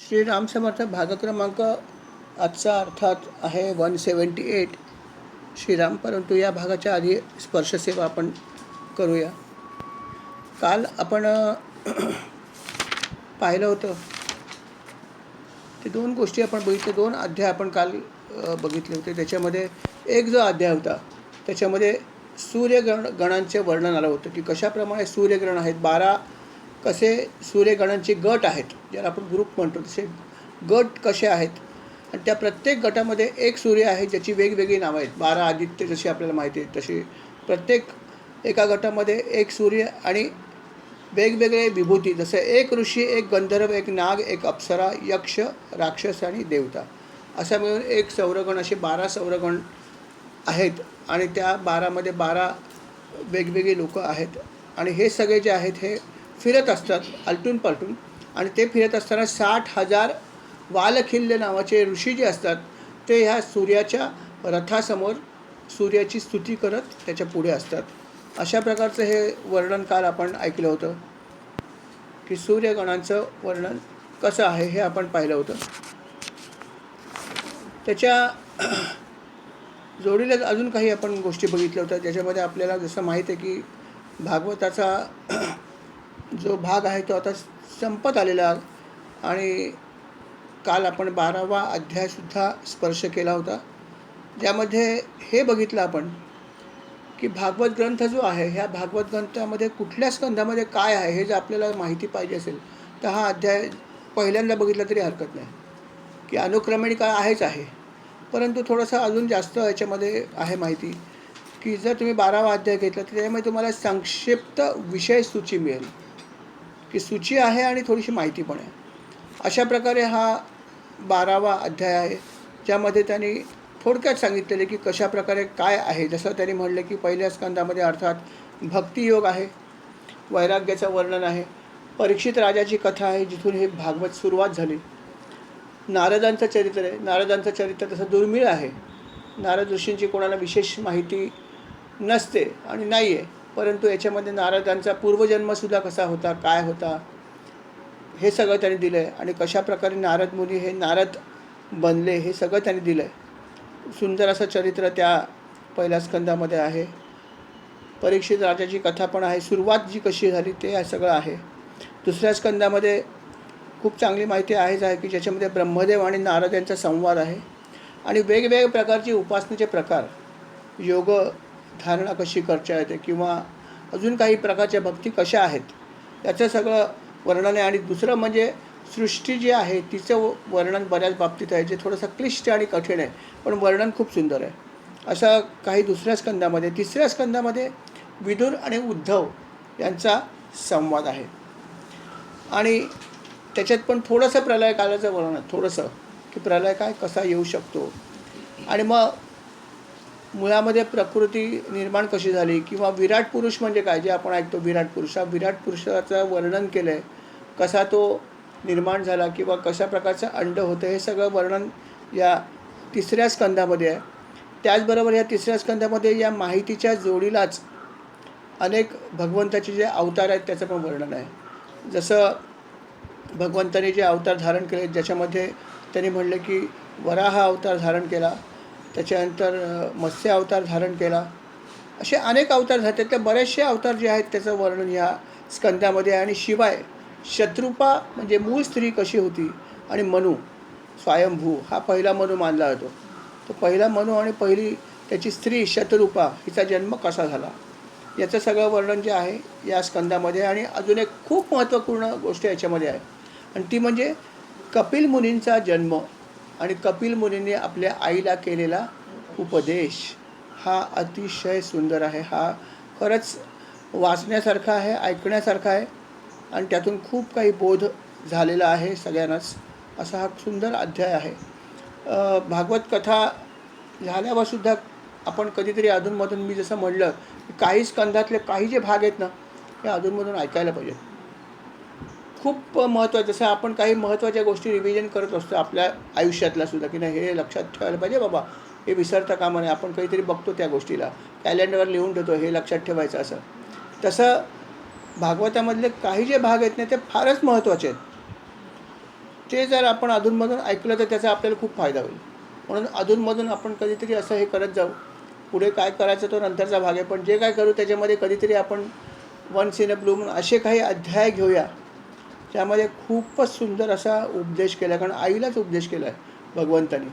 श्रीराम समर्थ भाग क्रमांक आजचा अर्थात आहे 178 श्रीराम. परंतु या भागाच्या आधी स्पर्शसेवा आपण करूया. काल आपण पाहिलं होतं ते दोन गोष्टी आपण बघितल्या, दोन अध्याय आपण काल बघितले होते. त्याच्यामध्ये एक जो अध्याय होता त्याच्यामध्ये सूर्यगणांचे वर्णन आलं होतं की कशाप्रमाणे सूर्यग्रहण आहेत, 12 कसे सूर्यगणांचे गट आहेत, ज्याला आपण ग्रुप म्हणतो, तसे गट कसे आहेत. आणि त्या प्रत्येक गटामध्ये एक सूर्य आहे ज्याची वेगवेगळी नावं आहेत. 12 आदित्य जशी आपल्याला माहिती आहे तशी प्रत्येक एका गटामध्ये एक सूर्य आणि वेगवेगळे विभूती, जसं एक ऋषी, एक गंधर्व, एक नाग, एक अप्सरा, यक्ष, राक्षस आणि देवता, असा मिळून एक सौरगण, असे 12 सौरगण आहेत. आणि त्या 12मध्ये 12 वेगवेगळे लोक आहेत. आणि हे सगळे जे आहेत हे फिरत असतात आलटून पालटून. आणि ते फिरत असताना 60,000 वालखिल्य नावाचे ऋषी जे असतात ते ह्या सूर्याच्या रथासमोर सूर्याची स्तुती करत त्याच्या पुढे असतात. अशा प्रकारचं हे वर्णन काल आपण ऐकलं होतं की सूर्यगणांचं वर्णन कसं आहे हे आपण पाहिलं होतं. त्याच्या जोडीला अजून काही आपण गोष्टी बघितल्या होत्या, ज्याच्यामध्ये आपल्याला जसं माहीत आहे की भागवताचा जो भाग आहे तो आता संपत आलेला. आणि काल आपण 12वा अध्यायसुद्धा स्पर्श केला होता, ज्यामध्ये हे बघितलं आपण की भागवत ग्रंथ जो आहे, ह्या भागवत ग्रंथामध्ये कुठल्या स्कंधामध्ये काय आहे हे जर आपल्याला माहिती पाहिजे असेल तर हा अध्याय पहिल्यांदा बघितला तरी हरकत नाही. की अनुक्रमणिका आहेच आहे, परंतु थोडंसं अजून जास्त याच्यामध्ये आहे माहिती की जर तुम्ही 12वा अध्याय घेतला तर त्याच्यामध्ये तुम्हाला संक्षिप्त विषय सूची मिळेल, की सूची आहे आणि थोडीशी माहिती पण आहे. अशा प्रकारे हा 12वा अध्याय आहे, ज्यामध्ये त्यांनी थोडक्यात सांगितलेले की कशाप्रकारे काय आहे. जसं त्यांनी म्हणलं की पहिल्या स्कंदामध्ये अर्थात भक्तियोग आहे, वैराग्याचं वर्णन आहे, परीक्षित राजाची कथा आहे जिथून हे भागवत सुरुवात झाली, नारदांचं चरित्र आहे. नारदांचं चरित्र तसं दुर्मिळ आहे. नारद ऋषींची कोणाला विशेष माहिती नसते आणि नाही आहे, परंतु याच्यामध्ये नारदांचा पूर्वजन्मसुद्धा कसा होता, काय होता, हे सगळं त्यांनी दिलं आहे. आणि कशाप्रकारे नारद मुनी हे नारद बनले हे सगळं त्यांनी दिलं आहे. सुंदर असं चरित्र त्या पहिल्या स्कंदामध्ये आहे. परीक्षित राजाची कथा पण आहे, सुरुवात जी कशी झाली ते सगळं आहे. दुसऱ्या स्कंदामध्ये खूप चांगली माहिती आहेच आहे की ज्याच्यामध्ये ब्रह्मदेव आणि नारद यांचा संवाद आहे. आणि वेगवेगळ्या प्रकारची उपासनेचे प्रकार, योग धारणा कशी करता येते किंवा अजून काही प्रकारच्या भक्ती कशा आहेत, याचं सगळं वर्णन आहे. आणि दुसरं म्हणजे सृष्टी जी आहे तिचं वर्णन बऱ्याच बाबतीत आहे, जे थोडंसं क्लिष्ट आणि कठीण आहे, पण वर्णन खूप सुंदर आहे. असं काही दुसऱ्या स्कंदामध्ये. तिसऱ्या स्कंदामध्ये विदुर आणि उद्धव यांचा संवाद आहे. आणि त्याच्यात पण थोडंसं प्रलय कालाचं वर्णन आहे, थोडंसं की प्रलय काय कसा येऊ शकतो. आणि मग मुळामध्ये प्रकृती निर्माण कशी झाली, किंवा विराट पुरुष म्हणजे काय, जे आपण ऐकतो विराट पुरुष, हा विराट पुरुषाचं वर्णन केलं आहे, कसा तो निर्माण झाला किंवा कशा प्रकारचं अंड होतं, हे सगळं वर्णन या तिसऱ्या स्कंदामध्ये आहे. त्याचबरोबर या तिसऱ्या स्कंदामध्ये या माहितीच्या जोडीलाच अनेक भगवंताचे जे अवतार आहेत त्याचं पण वर्णन आहे. जसं भगवंताने जे अवतार धारण केले, ज्याच्यामध्ये त्यांनी म्हणले की वराह अवतार धारण केला, त्याच्यानंतर मत्स्य अवतार धारण केला, असे अनेक अवतार झाले. त्यातले बरेचसे अवतार जे आहेत त्याचं वर्णन ह्या स्कंदामध्ये आहे. आणि शिवाय शत्रुपा म्हणजे मूळ स्त्री कशी होती, आणि मनू स्वयंभू हा पहिला मनू मानला जातो, तो पहिला मनू आणि पहिली त्याची स्त्री शत्रुपा हिचा जन्म कसा झाला, याचं सगळं वर्णन जे आहे या स्कंदामध्ये. आणि अजून एक खूप महत्त्वपूर्ण गोष्ट याच्यामध्ये आहे, आणि ती म्हणजे कपिल मुनींचा जन्म आणि कपिल मुनींनी आपल्या आईला केलेला उपदेश. हा अतिशय सुंदर आहे, हा खरंच वाचण्यासारखा आहे, ऐकण्यासारखा आहे, आणि त्यातून खूप काही बोध झालेला आहे सगळ्यांनाच. असा हा सुंदर अध्याय आहे. भागवत कथा झाल्यावरसुद्धा आपण कधीतरी अधूनमधून, मी जसं म्हणलं, काही स्कंधातले काही जे भाग आहेत ना हे अधूनमधून ऐकायला पाहिजे. खूप महत्त्वाचं, जसं आपण काही महत्त्वाच्या गोष्टी रिव्हिजन करत असतो आपल्या आयुष्यातला सुद्धा, की नाही हे लक्षात ठेवायला पाहिजे बाबा, हे विसरता कामा नये. आपण काहीतरी बघतो त्या गोष्टीला, कॅलेंडरवर लिहून ठेवतो हे लक्षात ठेवायचं असं. तसं भागवतामधले काही जे भाग आहेत ना ते फारच महत्त्वाचे आहेत. ते जर आपण अधूनमधून ऐकलं तर त्याचा आपल्याला खूप फायदा होईल. म्हणून अधूनमधून आपण कधीतरी असं हे करत जाऊ. पुढे काय करायचं तो नंतरचा भाग आहे, पण जे काय करू त्याच्यामध्ये कधीतरी आपण once in a blue moon असे काही अध्याय घेऊया, त्यामध्ये खूपच सुंदर असा उपदेश केला आहे. कारण आईलाच उपदेश केला आहे भगवंतानी,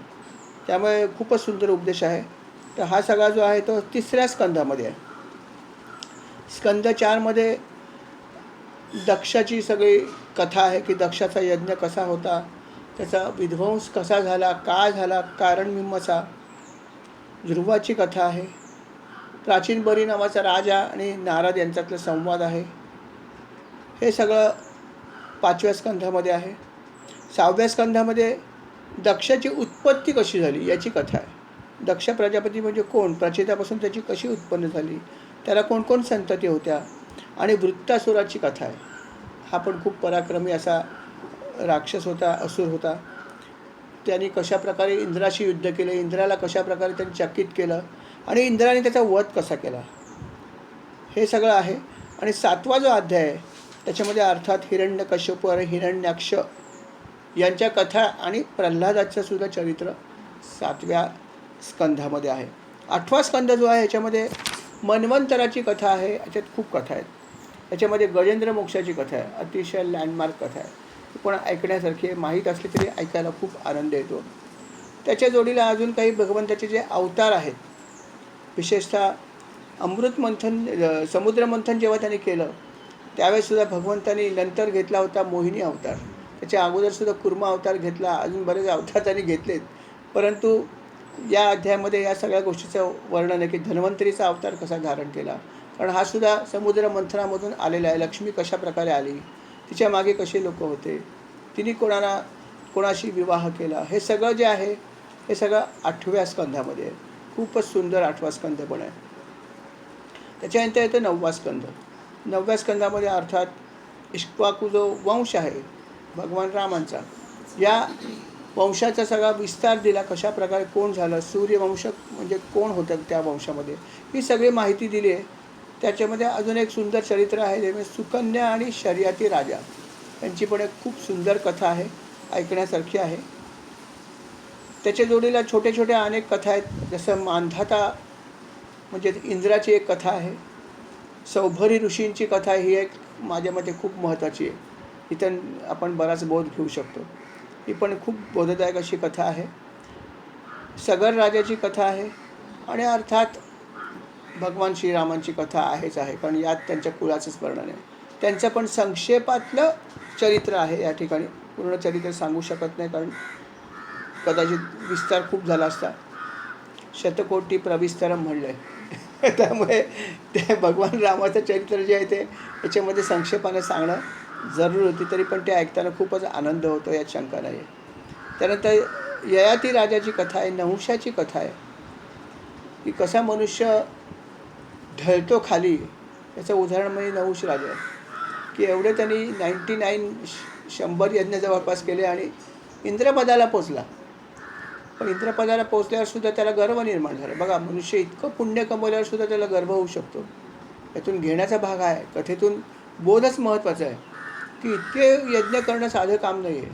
त्यामुळे खूपच सुंदर उपदेश आहे. तर हा सगळा जो आहे तो 3ऱ्या स्कंधामध्ये आहे. स्कंध 4मध्ये दक्षाची सगळी कथा आहे की दक्षाचा यज्ञ कसा होता, त्याचा विध्वंस कसा झाला, का झाला, कारण मीमांसा. ध्रुवाची कथा आहे. प्राचीन बरी नावाचा राजा आणि नारद यांच्यातला संवाद आहे. हे सगळं 5व्या स्कंधामध्ये आहे. 6व्या स्कंधामध्ये दक्षाची उत्पत्ती कशी झाली याची कथा आहे. दक्ष प्रजापती म्हणजे कोण, प्रचेतापासून त्याची कशी उत्पन्न झाली, त्याला कोणकोण संतती होत्या, आणि वृत्तासुराची कथा आहे. हा पण खूप पराक्रमी असा राक्षस होता, असुर होता. त्यांनी कशाप्रकारे इंद्राशी युद्ध केले, इंद्राला कशाप्रकारे त्यांनी चकित केलं आणि इंद्राने त्याचा वध कसा केला, हे सगळं आहे. आणि 7वा जो अध्याय आहे त्याच्यामध्ये अर्थात हिरण्यकश्यप आणि हिरण्याक्ष यांच्या कथा आणि प्रल्हादाचं सुद्धा चरित्र 7व्या स्कंधामध्ये आहे. 8वा स्कंध जो आहे याच्यामध्ये मन्वंतराची कथा आहे. याच्यात खूप कथा आहेत. याच्यामध्ये गजेंद्र मोक्षाची कथा आहे, अतिशय लँडमार्क कथा आहे. पण ऐकण्यासारखी आहे, माहीत असली तरी ऐकायला खूप आनंद येतो. त्याच्या जोडीला अजून काही भगवंताचे जे अवतार आहेत, विशेषतः अमृत मंथन, समुद्र मंथन जेव्हा त्यांनी केलं त्यावेळेससुद्धा भगवंतांनी नंतर घेतला होता मोहिनी अवतार. त्याच्या अगोदरसुद्धा कुर्मा अवतार घेतला, अजून बरेच अवतार त्यांनी घेतलेत. परंतु या अध्यायामध्ये या सगळ्या गोष्टीचं वर्णन आहे की धन्वंतरीचा अवतार कसा धारण केला, कारण हा सुद्धा समुद्र मंथनामधून आलेला आहे. लक्ष्मी कशा प्रकारे आली, तिच्या मागे कसे लोक होते, तिने कोणाशी विवाह केला, हे सगळं जे आहे हे सगळं 8व्या स्कंधामध्ये आहे. खूपच सुंदर 8वा स्कंध पण आहे. त्याच्यानंतर येतं 9वा स्कंध. 9व्या स्कंधामध्ये अर्थात इक्ष्वाकू जो वंश आहे भगवान रामांचा, या वंशाचा सगळा विस्तार दिला. कशाप्रकारे कोण झालं, सूर्यवंश म्हणजे कोण होतं त्या वंशामध्ये, ही सगळी माहिती दिली आहे. त्याच्यामध्ये अजून एक सुंदर चरित्र आहे, जे म्हणजे सुकन्या आणि शर्यती राजा यांची पण एक खूप सुंदर कथा आहे, ऐकण्यासारखी आहे. त्याच्या जोडीला छोट्या छोट्या अनेक कथा आहेत. जसं मांधाता म्हणजे इंद्राची एक कथा आहे. सौभरी ऋषींची कथा ही एक माझ्या मते खूप महत्त्वाची आहे. इथं आपण बराच बोध घेऊ शकतो. ही पण खूप बोधदायक अशी कथा आहे. सगर राजाची कथा आहे. आणि अर्थात भगवान श्रीरामांची कथा आहेच आहे, कारण यात त्यांच्या कुळाचंच वर्णन आहे. त्यांचं पण संक्षेपातलं चरित्र आहे. या ठिकाणी पूर्ण चरित्र सांगू शकत नाही, कारण कदाचित विस्तार खूप झाला असता. शतकोटी प्रविस्तरम म्हणलं आहे. त्यामुळे ते भगवान रामाचं चरित्र जे आहे ते याच्यामध्ये संक्षेपाने सांगणं जरूर होती. तरी पण ते ऐकताना खूपच आनंद होतो, यात शंका नाही आहे. त्यानंतर ययाती राजाची कथा आहे, नहुषाची कथा आहे की कसा मनुष्य ढळतो खाली, याचं उदाहरण म्हणजे नहुष राजा आहे. की एवढे त्यांनी 100 यज्ञ जवळपास केले आणि इंद्रपदाला पोचला. पण इंद्रपदाला पोचल्यावर सुद्धा त्याला गर्व निर्माण झाला. बघा, मनुष्य इतकं पुण्य कमवल्यावर सुद्धा त्याला गर्व होऊ शकतो. यातून घेण्याचा भाग आहे. कथेतून बोधच महत्त्वाचा आहे की इतके यज्ञ करणं साधं काम नाही आहे.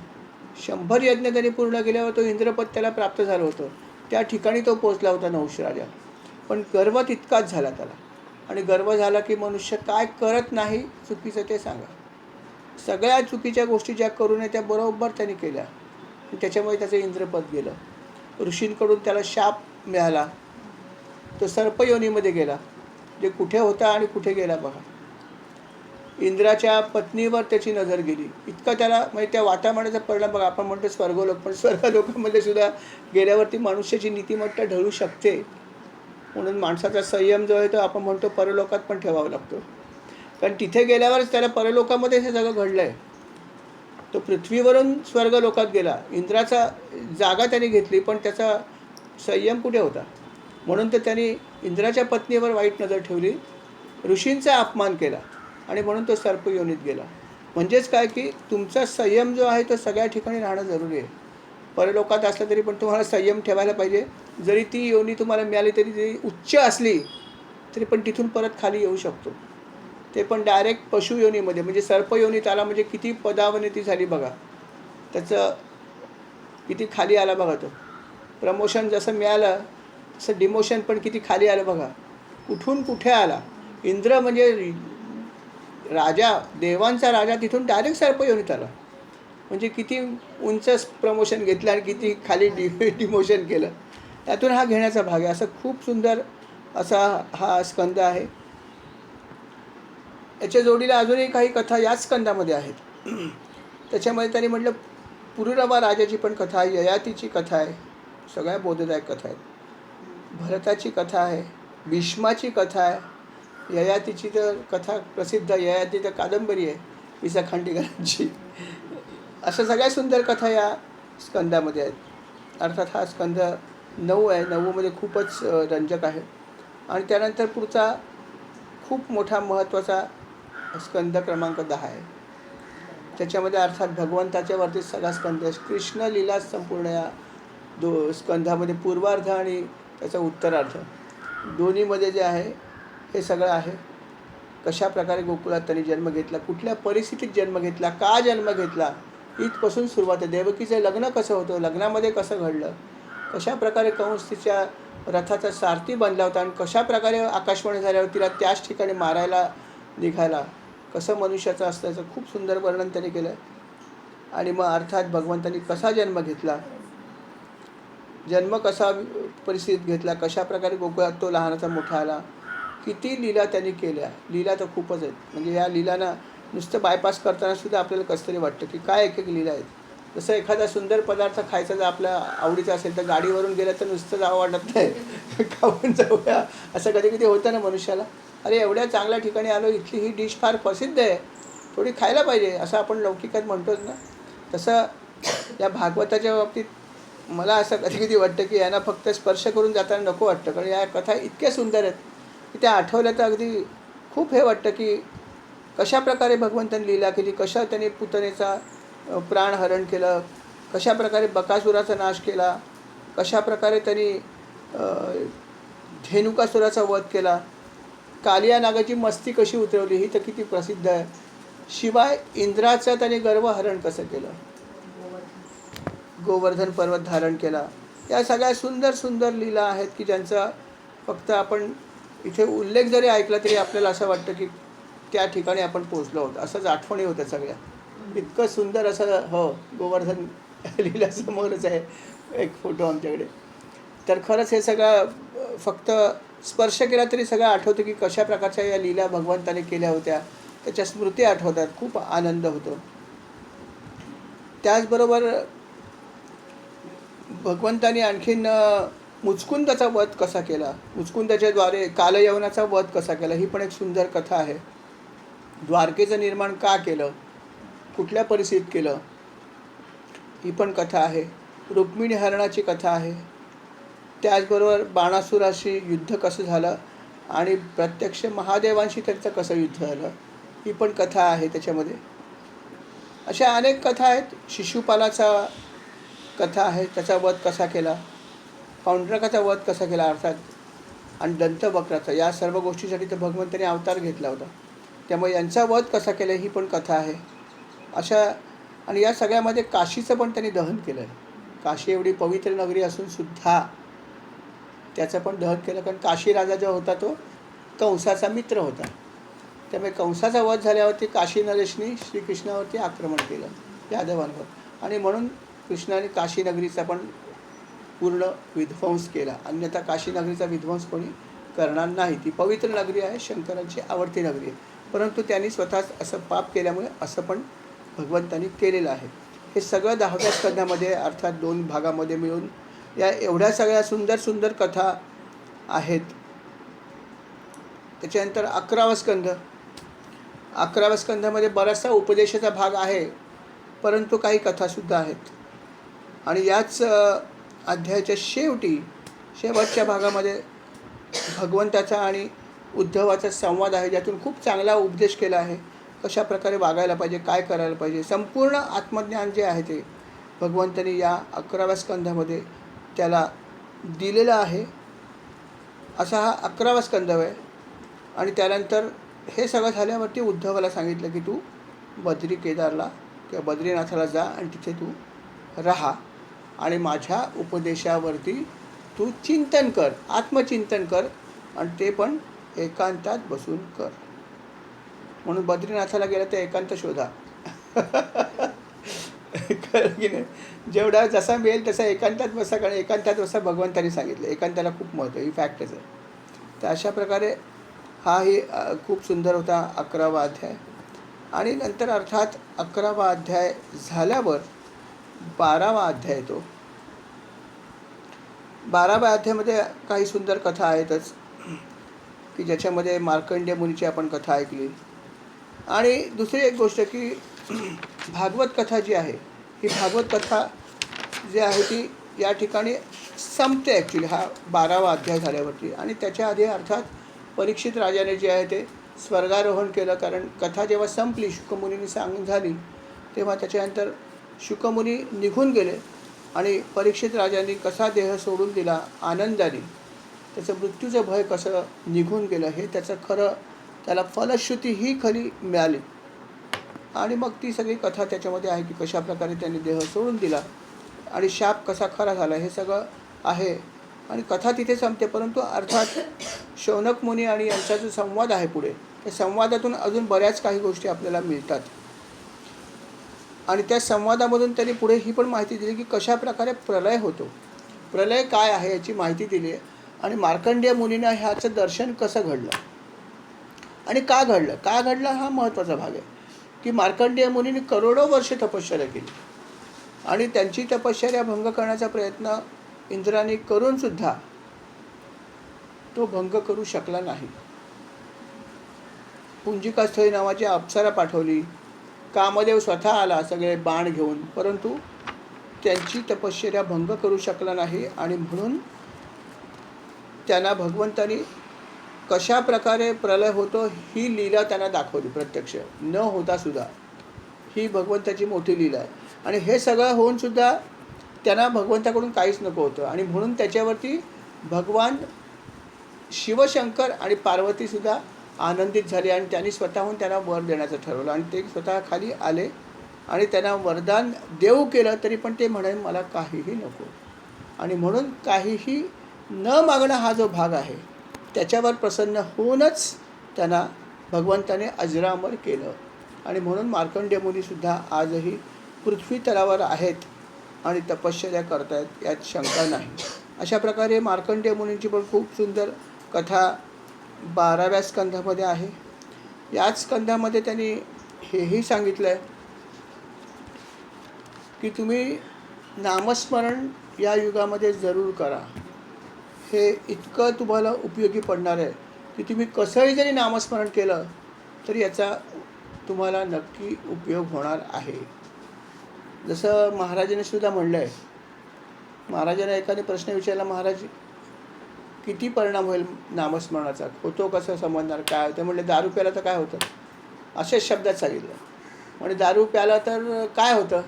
100 यज्ञ त्यांनी पूर्ण केल्यावर तो इंद्रपद त्याला प्राप्त झालं होतं. त्या ठिकाणी तो पोचला होता नहुष राजा. पण गर्व तितकाच झाला त्याला. आणि गर्व झाला की मनुष्य काय करत नाही चुकीचं ते सांगा. सगळ्या चुकीच्या गोष्टी ज्या करू नये त्या बरोबर त्यांनी केल्या. त्याच्यामुळे त्याचं इंद्रपद गेलं. ऋषींकडून त्याला शाप मिळाला. तो सर्पयोनीमध्ये गेला. जे कुठे होता आणि कुठे गेला बघा. इंद्राच्या पत्नीवर त्याची नजर गेली. इतका त्याला म्हणजे त्या वातावरणाचा परिणाम बघा. आपण म्हणतो स्वर्गलोक, पण स्वर्गलोकामध्ये सुद्धा गेल्यावरती मनुष्याची नीतिमत्ता ढळू शकते. म्हणून माणसाचा संयम जो आहे तो आपण म्हणतो परलोकात पण ठेवावा लागतो. कारण तिथे गेल्यावरच त्याला परलोकामध्ये हे सगळं घडलं आहे. तो पृथ्वीवरून स्वर्गलोकात गेला. इंद्राचा जागा त्याने घेतली, पण त्याचा संयम कुठे होता. म्हणून तर त्यांनी इंद्राच्या पत्नीवर वाईट नजर ठेवली, ऋषींचा अपमान केला आणि म्हणून तो सर्पयोनीत गेला. म्हणजेच काय की तुमचा संयम जो आहे तो सगळ्या ठिकाणी राहणं जरुरी आहे. परलोकात असलं तरी पण तुम्हाला संयम ठेवायला पाहिजे. जरी ती योनी तुम्हाला मिळाली तरी जरी उच्च असली तरी पण तिथून परत खाली येऊ शकतो. ते पण डायरेक्ट पशुयोनीमध्ये, म्हणजे सर्पयोनीत आला म्हणजे किती पदावनती झाली बघा. त्याचं किती खाली आला बघा. तो प्रमोशन जसं मिळालं तसं डिमोशन पण किती खाली आलं बघा. कुठून कुठे आला. इंद्र म्हणजे राजा, देवांचा राजा, तिथून डायरेक्ट सर्प येऊन आला. म्हणजे किती उंच प्रमोशन घेतलं आणि किती खाली डिमोशन केलं. त्यातून हा घेण्याचा भाग आहे. असं खूप सुंदर असा हा स्कंद आहे. याच्या जोडीला अजूनही काही कथा याच स्कंदामध्ये आहेत. त्याच्यामध्ये त्यांनी म्हटलं पुरुरवा राजाची पण कथा आहे, ययातीची कथा आहे, सगळ्या बोधदायक कथा आहेत. भरताची कथा आहे, भीष्माची कथा आहे. ययातीची तर कथा प्रसिद्ध, ययाती तर कादंबरी आहे विसा खांडेकरांची. अशा सगळ्या सुंदर कथा या स्कंदामध्ये आहेत. अर्थात हा स्कंद 9 आहे. 9मध्ये खूपच रंजक आहे. आणि त्यानंतर पुढचा खूप मोठा महत्त्वाचा स्कंद क्रमांक 10 आहे. त्याच्यामध्ये अर्थात भगवंताच्या वरती सगळा स्कंद आहे. कृष्ण लीला संपूर्ण या स्कंधामध्ये पूर्वार्ध आणि त्याचा उत्तरार्ध दोन्हीमध्ये जे आहे हे सगळं आहे. कशा प्रकारे गोकुळात त्यांनी जन्म घेतला, कुठल्या परिस्थितीत जन्म घेतला, का जन्म घेतला, इथपासून सुरुवात आहे. देवकीचं लग्न कसं होतं, लग्नामध्ये कसं घडलं, कशा प्रकारे कंस तिच्या रथाचा सारथी बनला होता आणि कशा प्रकारे आकाशवाणी झाल्यावर तिला त्याच ठिकाणी मारायला निघाला, कसं मनुष्याचं असल्याचं खूप सुंदर वर्णन त्यांनी केलं आहे. आणि मग अर्थात भगवंतांनी कसा जन्म घेतला, जन्म कसा परिस्थितीत घेतला, कशा प्रकारे गोकुळात तो लहानाचा मोठा आला, किती लीला त्यांनी केल्या. लीला तर खूपच आहेत. म्हणजे या लीलांना नुसतं बायपास करताना सुद्धा आपल्याला कसं तरी वाटतं की काय एक एक लीला आहेत. जसं एखादा सुंदर पदार्थ खायचा जर आपल्या आवडीचा असेल तर गाडीवरून गेलं तर नुसतं जावं वाटत नाही, खाऊन जाऊया असं कधी कधी होतं ना मनुष्याला. अरे एवढ्या चांगल्या ठिकाणी आलो, इथली ही डिश फार प्रसिद्ध आहे, थोडी खायला पाहिजे असं आपण लौकिकात म्हणतोच ना. तसं या भागवताच्या बाबतीत मला असं कधी कधी वाटतं की यांना फक्त स्पर्श करून जाताना नको वाटतं. कारण या कथा इतक्या सुंदर आहेत की त्या आठवल्या तर अगदी खूप हे वाटतं की कशा प्रकारे भगवंतांनी लीला केली, कशा त्यांनी पुतनेचा प्राणहरण केलं, कशा प्रकारे बकासुराचा नाश केला, कशा प्रकारे त्यांनी धेनुकासुराचा वध केला, कालिया नागाची मस्ती कशी उतरवली ही तर किती प्रसिद्ध आहे. शिवाय इंद्राचं त्यांनी गर्वहरण कसं केलं, गोवर्धन पर्वत धारण केला. या सगळ्या सुंदर सुंदर लीला आहेत की ज्यांचा फक्त आपण इथे उल्लेख जरी ऐकला तरी आपल्याला असं वाटतं की त्या ठिकाणी आपण पोचलो आहोत, असंच आठवणी होत्या सगळ्या. इतकं सुंदर असं हो गोवर्धन लीला समोरच आहे एक फोटो आमच्याकडे. तर खरंच हे सगळं फक्त स्पर्श केला तरी सगळं आठवतं की कशा प्रकारच्या या लीला भगवंताने केल्या होत्या, त्याच्या स्मृती आठवतात, खूप आनंद होतो. त्याचबरोबर भगवंताने आणखीन मुचकुंदाचा वध कसा केला, मुचकुंदाच्याद्वारे कालयवनाचा वध कसा केला, ही पण एक सुंदर कथा आहे. द्वारकेचं निर्माण का केलं, कुठल्या परिस्थितीत केलं, ही पण कथा आहे. रुक्मिणी हरणाची कथा आहे. त्याचबरोबर बाणासुराशी युद्ध कसं झालं आणि प्रत्यक्ष महादेवांशी त्यांचं कसं युद्ध झालं, ही पण कथा आहे त्याच्यामध्ये. अशा अनेक कथा आहेत. शिशुपालाचा कथा आहे, त्याचा वध कसा केला, पौंड्रकाचा वध कसा केला अर्थात, आणि दंतवक्राचा, या सर्व गोष्टीसाठी तर भगवंताने अवतार घेतला होता, त्यामुळे यांचा वध कसा केला ही पण कथा आहे. अशा आणि या सगळ्यामध्ये काशीचं पण त्यांनी दहन केलं आहे. काशी एवढी पवित्र नगरी असून सुद्धा त्याचं पण दहन केलं. कारण काशी राजा जो होता तो कंसाचा मित्र होता, त्यामुळे कंसाचा वध झाल्यावरती काशी नरेशनी श्रीकृष्णावरती आक्रमण केलं यादवांवर, आणि म्हणून कृष्णाने काशी नगरीचा पण पूर्ण विध्वंस केला. अन्यथा काशी नगरीचा विध्वंस कोणी करणार नाही. ती पवित्र नगरी आहे, शंकरांची आवडती नगरी आहे. परंतु त्यांनी स्वतःच असं पाप केल्यामुळे असं पण भगवंतांनी केलेलं आहे. हे सगळं 10व्या स्कंधामध्ये अर्थात 2 भागामध्ये मिळून या एवढ्या सगळ्या सुंदर सुंदर कथा आहेत. त्याच्यानंतर 11वा स्कंध. 11व्या स्कंधामध्ये बराचसा उपदेशाचा भाग आहे, परंतु काही कथासुद्धा आहेत. आणि याच अध्यायाच्या शेवटच्या भागामध्ये भगवंताचा आणि उद्धवाचा संवाद आहे, ज्यातून खूप चांगला उपदेश केला आहे. कशा प्रकारे वागायला पाहिजे, काय करायला पाहिजे, संपूर्ण आत्मज्ञान जे आहे ते भगवंतांनी या 11व्या स्कंधामध्ये त्याला दिलेलं आहे. असा हा 11वा स्कंध आहे. आणि त्यानंतर हे सगळं झाल्यावरती उद्धवाला सांगितलं की तू बद्री केदारला किंवा बद्रीनाथाला जा आणि तिथे तू राहा आणि माझ्या उपदेशावरती तू चिंतन कर, आत्मचिंतन कर आणि ते पण एकांतात बसून कर. म्हणून बद्रीनाथाला गेलं तर एकांत शोधा. कळलं की नाही? जेवढा जसा मिळेल तसा एकांतात बसा, कारण एकांतात बसा भगवंतांनी सांगितलं. एकांताला खूप महत्त्व आहे, ही फॅक्टच आहे. तर अशा प्रकारे हाही खूप सुंदर होता 11वा अध्याय. आणि नंतर अर्थात 11वा अध्याय झाल्यावर 12वा अध्याय येतो. 12व्या अध्यायामध्ये काही सुंदर कथा आहेतच, की ज्याच्यामध्ये मार्कंडेय मुनीची आपण कथा ऐकली. आणि दुसरी एक गोष्ट की भागवत कथा जी आहे, ही भागवत कथा जी आहे ती या ठिकाणी संपते ॲक्च्युली हा 12वा अध्याय झाल्यावरती. आणि त्याच्या आधी अर्थात परीक्षित राजाने जे आहे ते स्वर्गारोहण केलं, कारण कथा जेव्हा संपली शुकमुनींनी सांगून झाली तेव्हा त्याच्यानंतर शुकमुनी निघून गेले आणि परीक्षित राजांनी कसा देह सोडून दिला आनंदाने, त्याचं मृत्यूचं भय कसं निघून गेलं हे त्याचं खरं त्याला फलश्रुती ही खरी मिळाली. आणि मग ती सगळी कथा त्याच्यामध्ये आहे की कशाप्रकारे त्यांनी देह सोडून दिला आणि शाप कसा खरा झाला हे सगळं आहे. आणि कथा तिथे संपते, परंतु अर्थात शौनक मुनी आणि यांचा जो संवाद आहे पुढे, त्या संवादातून अजून बऱ्याच काही गोष्टी आपल्याला मिळतात. आणि त्या संवादामधून त्यांनी पुढे ही पण माहिती दिली की कशाप्रकारे प्रलय होतो, प्रलय काय आहे याची माहिती दिली. आणि मार्कंडेय मुनींना ह्याचं दर्शन कसं घडलं आणि का घडलं हा महत्त्वाचा भाग आहे. की मार्कंडेय मुनींनी करोडो वर्षे तपश्चर्या केली आणि त्यांची तपश्चर्या भंग करण्याचा प्रयत्न इंद्राने करूनसुद्धा तो भंग करू शकला नाही. पुंजिकास्थळी नावाची अप्सरा पाठवली, कामदेव स्वतः आला सगळे बाण घेऊन, परंतु त्यांची तपश्चर्या भंग करू शकला नाही. आणि म्हणून त्यांना भगवंतानी कशा प्रकारे प्रलय होतो ही लीला त्यांना दाखवली प्रत्यक्ष न होता सुद्धा. ही भगवंताची मोठी लीला आहे. आणि हे सगळं होऊनसुद्धा त्यांना भगवंताकडून काहीच नको होतं आणि म्हणून त्याच्यावरती भगवान शिवशंकर आणि पार्वतीसुद्धा आनंदित झाले आणि त्यांनी स्वतःहून त्यांना वर देण्याचं ठरवलं. आणि ते स्वतः खाली आले आणि त्यांना वरदान देऊ केलं, तरी पण ते म्हणे मला काहीही नको. आणि म्हणून काहीही न मागणं हा जो भाग आहे त्याच्यावर प्रसन्न होऊनच त्यांना भगवंताने अजरामर केलं. आणि म्हणून मार्कंडेय मुनीसुद्धा आजही पृथ्वी तलावर आहेत आणि तपश्चर्या करतायत, यात शंका नाही. अशा प्रकारे मार्कंडेय मुनींची पण खूप सुंदर कथा 12व्या स्कंधामध्ये आहे. याच स्कंधामध्ये त्यांनी हेही सांगितलं आहे की तुम्ही नामस्मरण या युगामध्ये जरूर करा. हे इतकं तुम्हाला उपयोगी पडणार आहे की तुम्ही कसंही जरी नामस्मरण केलं तरी याचा तुम्हाला नक्की उपयोग होणार आहे. जसं महाराजांनी सुद्धा म्हणलं आहे, महाराजांना एकाने प्रश्न विचारला, महाराज किती परिणाम होईल नामस्मरणाचा, होतो कसं समजणार, काय होतं? म्हणले दारू प्याला तर काय होतं, असेच शब्दात सांगितलं. म्हणजे दारू प्याला तर काय होतं?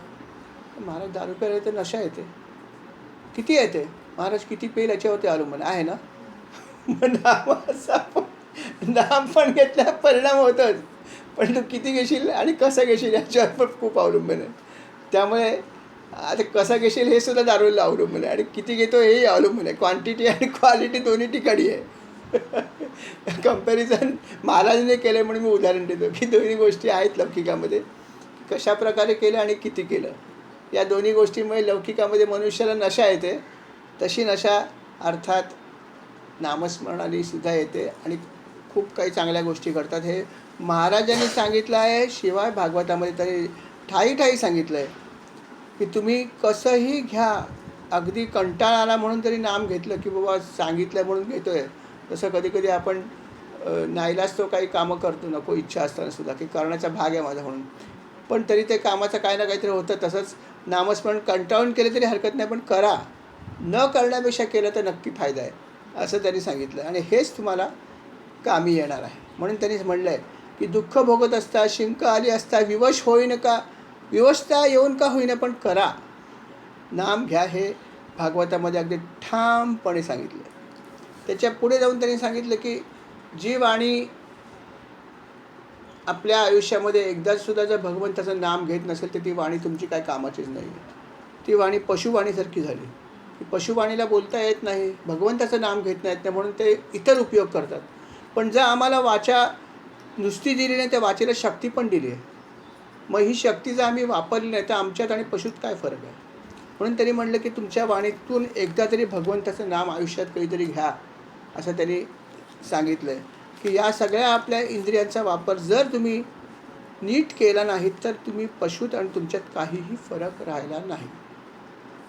महाराज दारू प्यायला तर नशा येते. किती येते? महाराज किती पेल याच्यावरती अवलंबून आहे ना. नाम पण घेतल्या परिणाम होतोच, पण तू किती घेशील आणि कसं घेशील याच्यावर पण खूप अवलंबून आहे. त्यामुळे आता कसं घेशील हे सुद्धा दारूला अवलंबून आहे आणि किती घेतो हेही अवलंबून आहे. क्वांटिटी आणि क्वालिटी दोन्ही ठिकाणी आहे. कंपॅरिझन महाराजांनी केलं म्हणून मी उदाहरण देतो की दोन्ही गोष्टी आहेत लौकिकामध्ये, कशा प्रकारे केलं आणि किती केलं. या दोन्ही गोष्टीमुळे लौकिकामध्ये मनुष्याला नशा येते, तशी नशा अर्थात नामस्मरणाने सुद्धा येते आणि खूप काही चांगल्या गोष्टी घडतात. हे महाराजांनी सांगितलं आहे, शिवाय भागवतामध्ये तरी ठाई ठाई सांगितलं आहे की तुम्ही कसंही घ्या. अगदी कंटाळा आला म्हणून तरी नाम घेतलं की बाबा सांगितलं म्हणून घेतो आहे. तसं कधी कधी आपण नाईलाज तो काही कामं करतो, नको इच्छा असताना सुद्धा की करण्याचा भाग आहे माझा म्हणून, पण तरी ते कामाचं काही ना काहीतरी होतं. तसंच नामस्मरण कंटाळून केलं तरी हरकत नाही, पण करा. न करण्यापेक्षा केलं तर नक्की फायदा आहे असं त्यांनी सांगितलं. आणि हेच तुम्हाला कामी येणार आहे. म्हणून त्यांनी म्हणलं आहे की दुःख भोगत असता, शिंक आली असता, विवश होईन का, विवशता येऊन का होईना, पण करा, नाम घ्या. हे भागवतामध्ये अगदी ठामपणे सांगितलं. त्याच्या पुढे जाऊन त्यांनी सांगितलं की जी वाणी आपल्या आयुष्यामध्ये एकदासुद्धा जर भगवंताचं नाम घेत नसेल तर ती वाणी तुमची काय कामाचीच नाही आहे. ती वाणी पशुवाणीसारखी झाली. की पशुवाणीला बोलता येत नाही, भगवंताचं नाम घेत नाहीत नाही, म्हणून ते इतर उपयोग करतात. पण जर आम्हाला वाचा नुसती दिली नाही, त्या वाचेला शक्ती पण दिली आहे. मग ही शक्ती जर आम्ही वापरली नाही तर आमच्यात आणि पशुत काय फरक आहे. म्हणून त्यांनी म्हटलं की तुमच्या वाणीतून एकदा तरी भगवंताचं नाम आयुष्यात कधीतरी घ्या, असं त्यांनी सांगितलं आहे. की या सगळ्या आपल्या इंद्रियांचा वापर जर तुम्ही नीट केला नाहीत तर तुम्ही पशुत आणि तुमच्यात काहीही फरक राहिला नाही.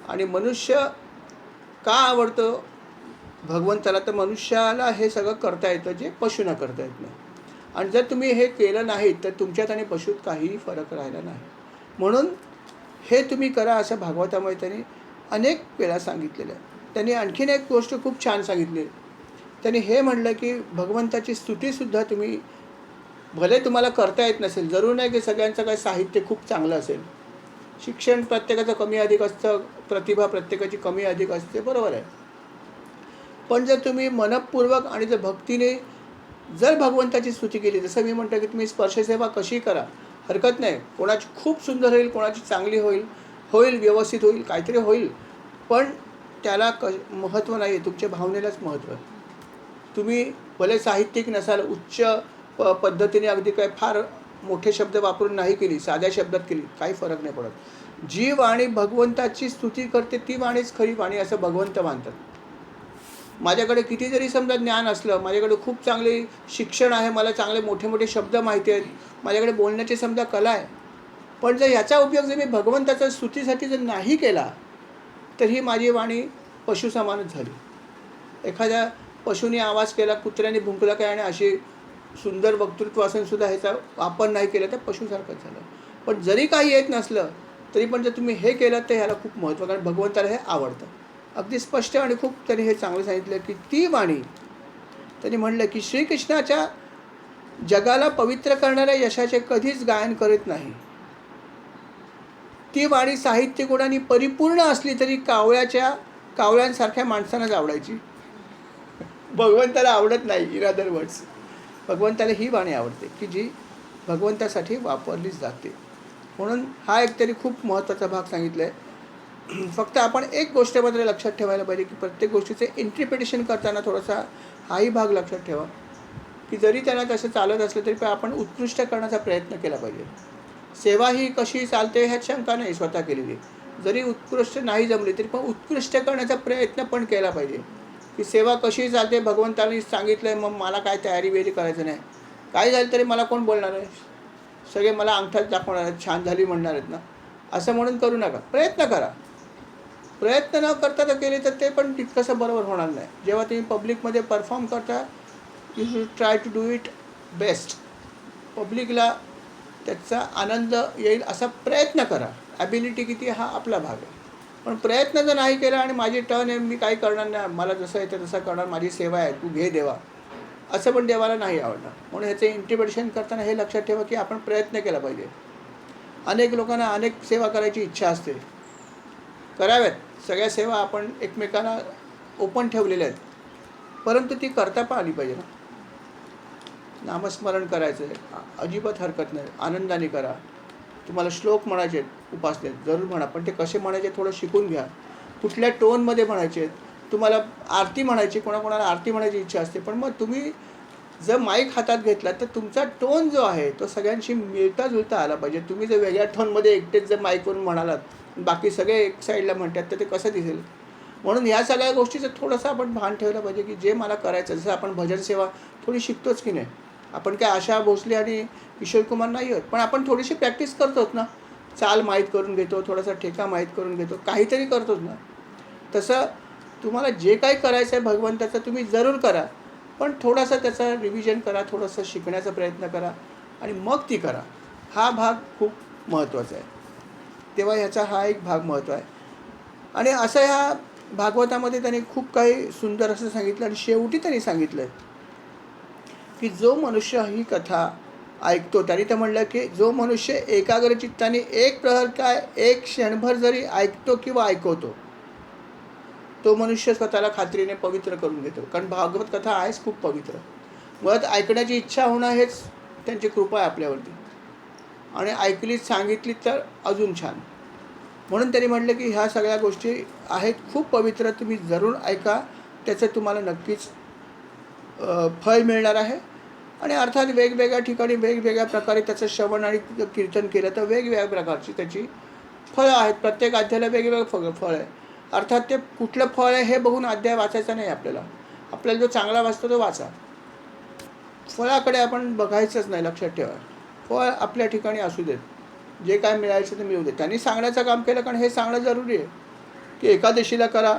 आणि मनुष्य का आवडतो भगवंताला, तर मनुष्याला हे सगळं करता येतं जे पशूंना करता येत नाही. आणि जर तुम्ही हे केलं नाहीत तर तुमच्यात आणि पशुत काहीही फरक राहिला नाही. म्हणून हे तुम्ही करा असं भागवतामध्ये त्यांनी अनेक वेळा सांगितलेलं आहे. त्यांनी आणखीन एक गोष्ट खूप छान सांगितली. त्यांनी हे म्हटलं की भगवंताची स्तुतीसुद्धा तुम्ही, भले तुम्हाला करता येत नसेल, जरूर नाही की सगळ्यांचं काही साहित्य खूप चांगलं असेल, शिक्षण प्रत्येकाचं कमी अधिक असतं, प्रतिभा प्रत्येकाची कमी अधिक असते, बरोबर आहे. पण जर तुम्ही मनपूर्वक आणि जर भक्तीने जर भगवंताची स्तुती केली, जसं मी म्हणतो की तुम्ही स्पर्शसेवा कशी करा, हरकत नाही. कोणाची खूप सुंदर होईल, कोणाची चांगली होईल व्यवस्थित होईल, काहीतरी होईल, पण त्याला महत्त्व नाही आहे, तुमच्या भावनेलाच महत्त्व आहे. तुम्ही भले साहित्यिक नसाल, उच्च पद्धतीने अगदी काय फार मोठे शब्द वापरून नाही केली, साध्या शब्दात केली, काही फरक नाही पडत. जी वाणी भगवंताची स्तुती करते ती वाणीच खरी वाणी असं भगवंत मानतात. माझ्याकडे किती जरी समजा ज्ञान असलं, माझ्याकडे खूप चांगले शिक्षण आहे, मला चांगले मोठे मोठे शब्द माहिती आहेत, माझ्याकडे बोलण्याची समजा कला आहे, पण जर याचा उपयोग जर मी भगवंताच्या स्तुतीसाठी जर नाही केला तर ही माझी वाणी पशुसमानच झाली. एखाद्या पशुने आवाज केला, कुत्र्याने भुंकला काय आणि अशी सुंदर वक्तृत्व असूनसुद्धा ह्याचा वापर नाही केला तर पशुसारखंच झालं. पण जरी काही येत नसलं तरी पण जर तुम्ही हे केलं तर ह्याला खूप महत्त्व, कारण भगवंताला हे आवडतं. अगदी स्पष्ट आणि खूप त्यांनी हे चांगलं सांगितलं की ती वाणी, त्यांनी म्हणलं की श्रीकृष्णाच्या जगाला पवित्र करणाऱ्या यशाचे कधीच गायन करत नाही. ती वाणी साहित्य गुणांनी परिपूर्ण असली तरी कावळ्यांसारख्या माणसांनाच आवडायची. भगवंताला आवडत नाही. इन अदर वर्ड्स, भगवंताला ही वाणी आवडते की जी भगवंतासाठी वापरली जाते. म्हणून हा एक तरी खूप महत्त्वाचा भाग सांगितला आहे. फक्त आपण एक गोष्ट मात्र लक्षात ठेवायला पाहिजे की प्रत्येक गोष्टीचे इंटरप्रिटेशन करताना थोडासा हाही भाग लक्षात ठेवा की जरी त्यांना तसं चालत असलं तरी पण आपण उत्कृष्ट करण्याचा प्रयत्न केला पाहिजे. सेवा ही कशी चालते ह्यात शंका नाही स्वतः केलेली, जरी उत्कृष्ट नाही जमली तरी पण उत्कृष्ट करण्याचा प्रयत्न पण केला पाहिजे. की सेवा कशी चालते भगवंतांनी सांगितलं आहे, मग मला काय तयारी वेरी करायचं नाही, काय झालं तरी मला कोण बोलणार आहे, सगळे मला अंगठाच दाखवणार आहेत, छान झाली म्हणणार आहेत ना, असं म्हणून करू नका. प्रयत्न करा. प्रयत्न न करता तर केले तर ते पण तितकंसं बरोबर होणार नाही. जेव्हा तुम्ही पब्लिकमध्ये परफॉर्म करता, you should try to do it best. पब्लिकला त्याचा आनंद येईल असा प्रयत्न करा. ॲबिलिटी किती हा आपला भाग आहे, पण प्रयत्न जर नाही केला आणि माझी टर्न आहे, मी काही करणार नाही, मला जसं येतं तसं करणार, माझी सेवा आहे, तू घे देवा, असं पण देवाला नाही आवडणार. म्हणून ह्याचं इंटरप्रिटेशन करताना हे लक्षात ठेवा की आपण प्रयत्न केला पाहिजे. अनेक लोकांना अनेक सेवा करायची इच्छा असते, कराव्यात सगळ्या सेवा, आपण एकमेकांना ओपन ठेवलेल्या आहेत, परंतु ती करता पण आली पाहिजे ना. नामस्मरण करायचं आहे, अजिबात हरकत नाही, आनंदाने करा. तुम्हाला श्लोक म्हणायचे आहेत उपासनेत, जरूर म्हणा, पण ते कसे म्हणायचे थोडं शिकून घ्या. कुठल्या टोनमध्ये म्हणायचे आहेत. तुम्हाला आरती म्हणायची, कोणाकोणाला आरती म्हणायची इच्छा असते, पण मग तुम्ही जर माईक हातात घेतला तर तुमचा टोन जो आहे तो सगळ्यांशी मिळता जुळता आला पाहिजे. तुम्ही जर वेगळ्या टोनमध्ये एकटेच जर माईकवरून म्हणालात, बाकी सगळे एक साईडला म्हणतात, तर ते कसं दिसेल. म्हणून ह्या सगळ्या गोष्टीचं थोडंसं आपण भान ठेवलं पाहिजे की जे मला करायचं, जसं आपण भजन सेवा थोडी शिकतोच की नाही, आपण काय आशा भोसले आणि किशोर कुमार नाही आहोत, पण आपण थोडीशी प्रॅक्टिस करतोच ना. चाल माहीत करून घेतो, थोडासा ठेका माहीत करून घेतो, काहीतरी करतोच ना. तसं तुम्हाला जे काही करायचं आहे भगवंताचं तुम्ही जरूर करा, पण थोडासा त्याचा रिव्हिजन करा, थोडंसं शिकण्याचा प्रयत्न करा आणि मग ती करा. हा भाग खूप महत्त्वाचा आहे. तेव्हा ह्याचा हा एक भाग महत्त्व आहे. आणि असं ह्या भागवतामध्ये त्यांनी खूप काही सुंदर असं सांगितलं. आणि शेवटी त्यांनी सांगितलं आहे की जो मनुष्य ही कथा ऐकतो, त्यांनी तर म्हणलं की जो मनुष्य एकाग्र चित्ताने एक प्रहर काय एक क्षणभर जरी ऐकतो किंवा ऐकवतो, तो मनुष्य स्वतःला खात्रीने पवित्र करून घेतो. कारण भागवत कथा आहेच खूप पवित्र. मुळात ऐकण्याची इच्छा होणं हेच त्यांची कृपा आहे आपल्यावरती, आणि ऐकलीत सांगितलीत तर अजून छान. म्हणून त्यांनी म्हटलं की ह्या सगळ्या गोष्टी आहेत खूप पवित्र, तुम्ही जरूर ऐका, त्याचं तुम्हाला नक्कीच फळ मिळणार आहे. आणि अर्थात वेगवेगळ्या ठिकाणी वेगवेगळ्या प्रकारे त्याचं श्रवण आणि कीर्तन केलं तर वेगवेगळ्या प्रकारची त्याची फळं आहेत. प्रत्येक अध्यायाला वेगवेगळं फळ आहे. अर्थात ते कुठलं फळ आहे हे बघून अध्याय वाचायचा नाही आपल्याला. आपल्याला जो चांगला वाचतो तो वाचा, फळाकडे आपण बघायचंच नाही. लक्षात ठेवा, फळ आपल्या ठिकाणी असू देत, जे काय मिळायचं ते मिळू देत. त्यांनी सांगण्याचं काम केलं, कारण हे सांगणं जरुरी आहे की एकादशीला करा,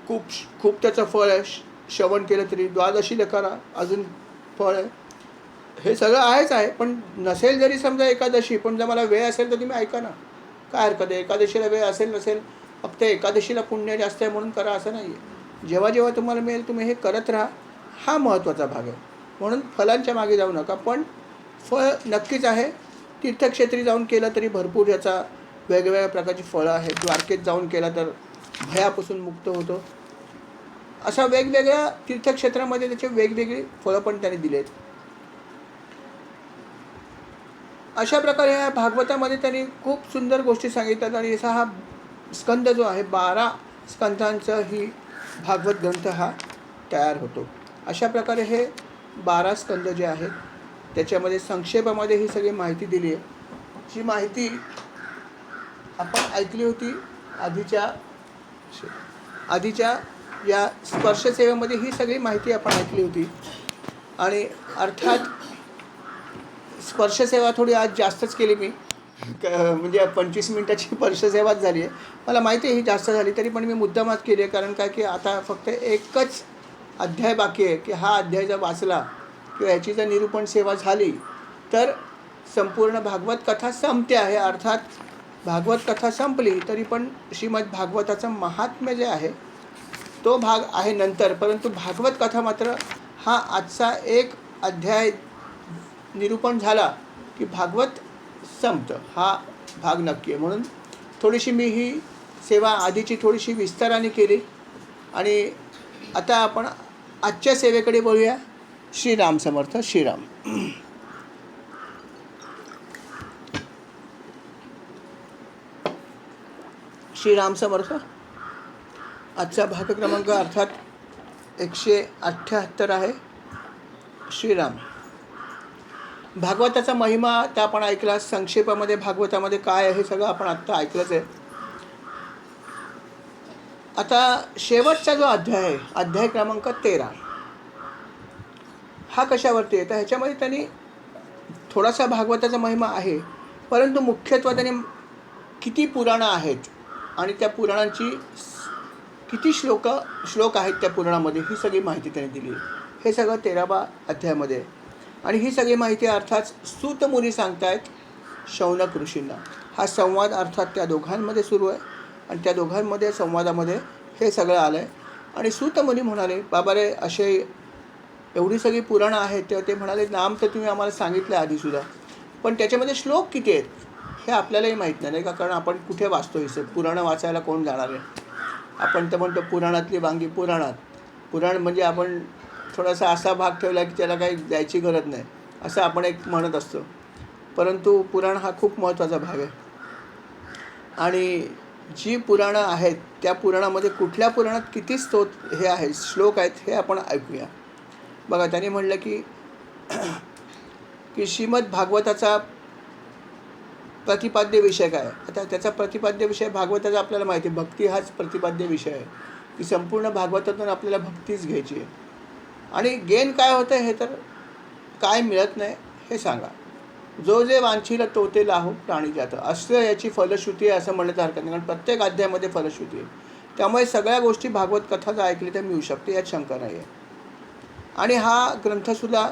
खूप खूप त्याचं फळ आहे. श्रवण केलं तरी द्वादशीला करा, अजून फळ आहे. हे सगळं आहेच आहे. पण नसेल जरी समजा एकादशी, पण जर मला वेळ असेल तर तुम्ही ऐका ना, काय हरकत आहे. एकादशीला वेळ असेल नसेल, फक्त एकादशीला पुण्य जास्त आहे म्हणून करा असं नाही आहे. जेव्हा जेव्हा तुम्हाला मिळेल तुम्ही हे करत राहा, हा महत्त्वाचा भाग आहे. म्हणून फलांच्या मागे जाऊ नका, पण फळ नक्कीच आहे. तीर्थक्षेत्री जाऊन केलं तरी भरपूर याचा वेगवेगळ्या प्रकारची फळं आहेत. द्वारकेत जाऊन केला तर भयापासून मुक्त होतो. अशा वेगवेगळ्या तीर्थक्षेत्रामध्ये त्याचे वेगवेगळी फळं पण त्यांनी दिली आहेत. अशा प्रकारे ह्या भागवतामध्ये त्यांनी खूप सुंदर गोष्टी सांगितल्यात. आणि असा हा स्कंद जो आहे, 12 स्कंधांचा ही भागवत ग्रंथ हा तयार होतो. अशा प्रकारे हे 12 स्कंद जे आहेत त्याच्यामध्ये संक्षेपामध्ये ही सगळी माहिती दिली आहे. जी माहिती आपण ऐकली होती आधीच्या या स्पर्शसेवेमध्ये, ही सगळी माहिती आपण ऐकली होती. आणि अर्थात स्पर्शसेवा थोडी आज जास्तच केली मी, म्हणजे 25 मिनिटाची स्पर्शसेवाच झाली आहे. मला माहिती आहे ही जास्त झाली, तरी पण मी मुद्दामात केली आहे. कारण काय की आता फक्त एकच अध्याय बाकी आहे की हा अध्याय जर वाचला किंवा ह्याची जर निरूपण सेवा झाली तर संपूर्ण भागवत कथा संपते आहे. अर्थात भागवत कथा संपली तरी पण श्रीमद भागवताचं महात्म्य जे आहे तो भाग आहे नंतर, परंतु भागवत कथा मात्र हा आजचा एक अध्याय निरूपण झाला की भागवत संपतं, हा भाग नक्की आहे. म्हणून थोडीशी मी ही सेवा आधीची थोडीशी विस्ताराने केली. आणि आता आपण आजच्या सेवेकडे बोलूया. श्रीराम समर्थ. श्रीराम. श्रीराम समर्थ. आजचा भाग क्रमांक अर्थात 178 आहे. श्रीराम. भागवताचा महिमा त्या आपण ऐकला. संक्षेपामध्ये भागवतामध्ये काय आहे हे सगळं आपण आत्ता ऐकलंच आहे. आता शेवटचा जो अध्याय आहे, अध्याय क्रमांक 13, हा कशावरती आहे तर ह्याच्यामध्ये त्यांनी थोडासा भागवताचा महिमा आहे, परंतु मुख्यत्वे त्यांनी किती पुराणं आहेत आणि त्या पुराणांची किती श्लोक आहेत त्या पुराणामध्ये, ही सगळी माहिती त्यांनी दिली. हे सगळं 13व्या अध्यायामध्ये. आणि ही सगळी माहिती अर्थात सूत मुनी सांगतायत शौनक ऋषींना. हा संवाद अर्थात त्या दोघांमध्ये सुरू आहे आणि त्या दोघांमध्ये संवादामध्ये हे सगळं आलं आहे. आणि सूत मुनी म्हणाले, बाबा रे, असे एवढी सगळी पुराणं आहेत. तेव्हा ते म्हणाले, नाम तर तुम्ही आम्हाला सांगितलं आधीसुद्धा, पण त्याच्यामध्ये श्लोक किती आहेत हे आपल्यालाही माहीत नाही का. कारण आपण कुठे वाचतो हे पुराणं वाचायला कोण जाणार आहे. आपण तर म्हणतो पुराणातली वांगी पुराणात. पुराण म्हणजे आपण थोडासा असा भाग ठेवला की त्याला काही द्यायची गरज नाही असं आपण एक म्हणत असतो, परंतु पुराण हा खूप महत्त्वाचा भाग आहे. आणि जी पुराणं आहेत त्या पुराणामध्ये कुठल्या पुराणात किती हे आहेत, श्लोक आहेत, हे आपण ऐकूया. बघा, त्यांनी म्हटलं की श्रीमद भागवताचा प्रतिपाद्य विषय काय. आता त्याचा प्रतिपाद्य विषय भागवताचा आपल्याला माहिती आहे, भक्ती हाच प्रतिपाद्य विषय आहे की संपूर्ण भागवतातून आपल्याला भक्तीच घ्यायची आहे. आणि गेन काय होतं हे तर काय मिळत नाही हे सांगा. जो जे वांछील तो ते लाहो प्राणी जातं, असं याची फलश्रुती आहे असं म्हणण्याचं हरकत नाही. कारण प्रत्येक अध्यायामध्ये फलश्रुती आहे. त्यामुळे सगळ्या गोष्टी भागवत कथा जर ऐकली तर मिळू शकते, यात शंका नाही आहे. आणि हा ग्रंथसुद्धा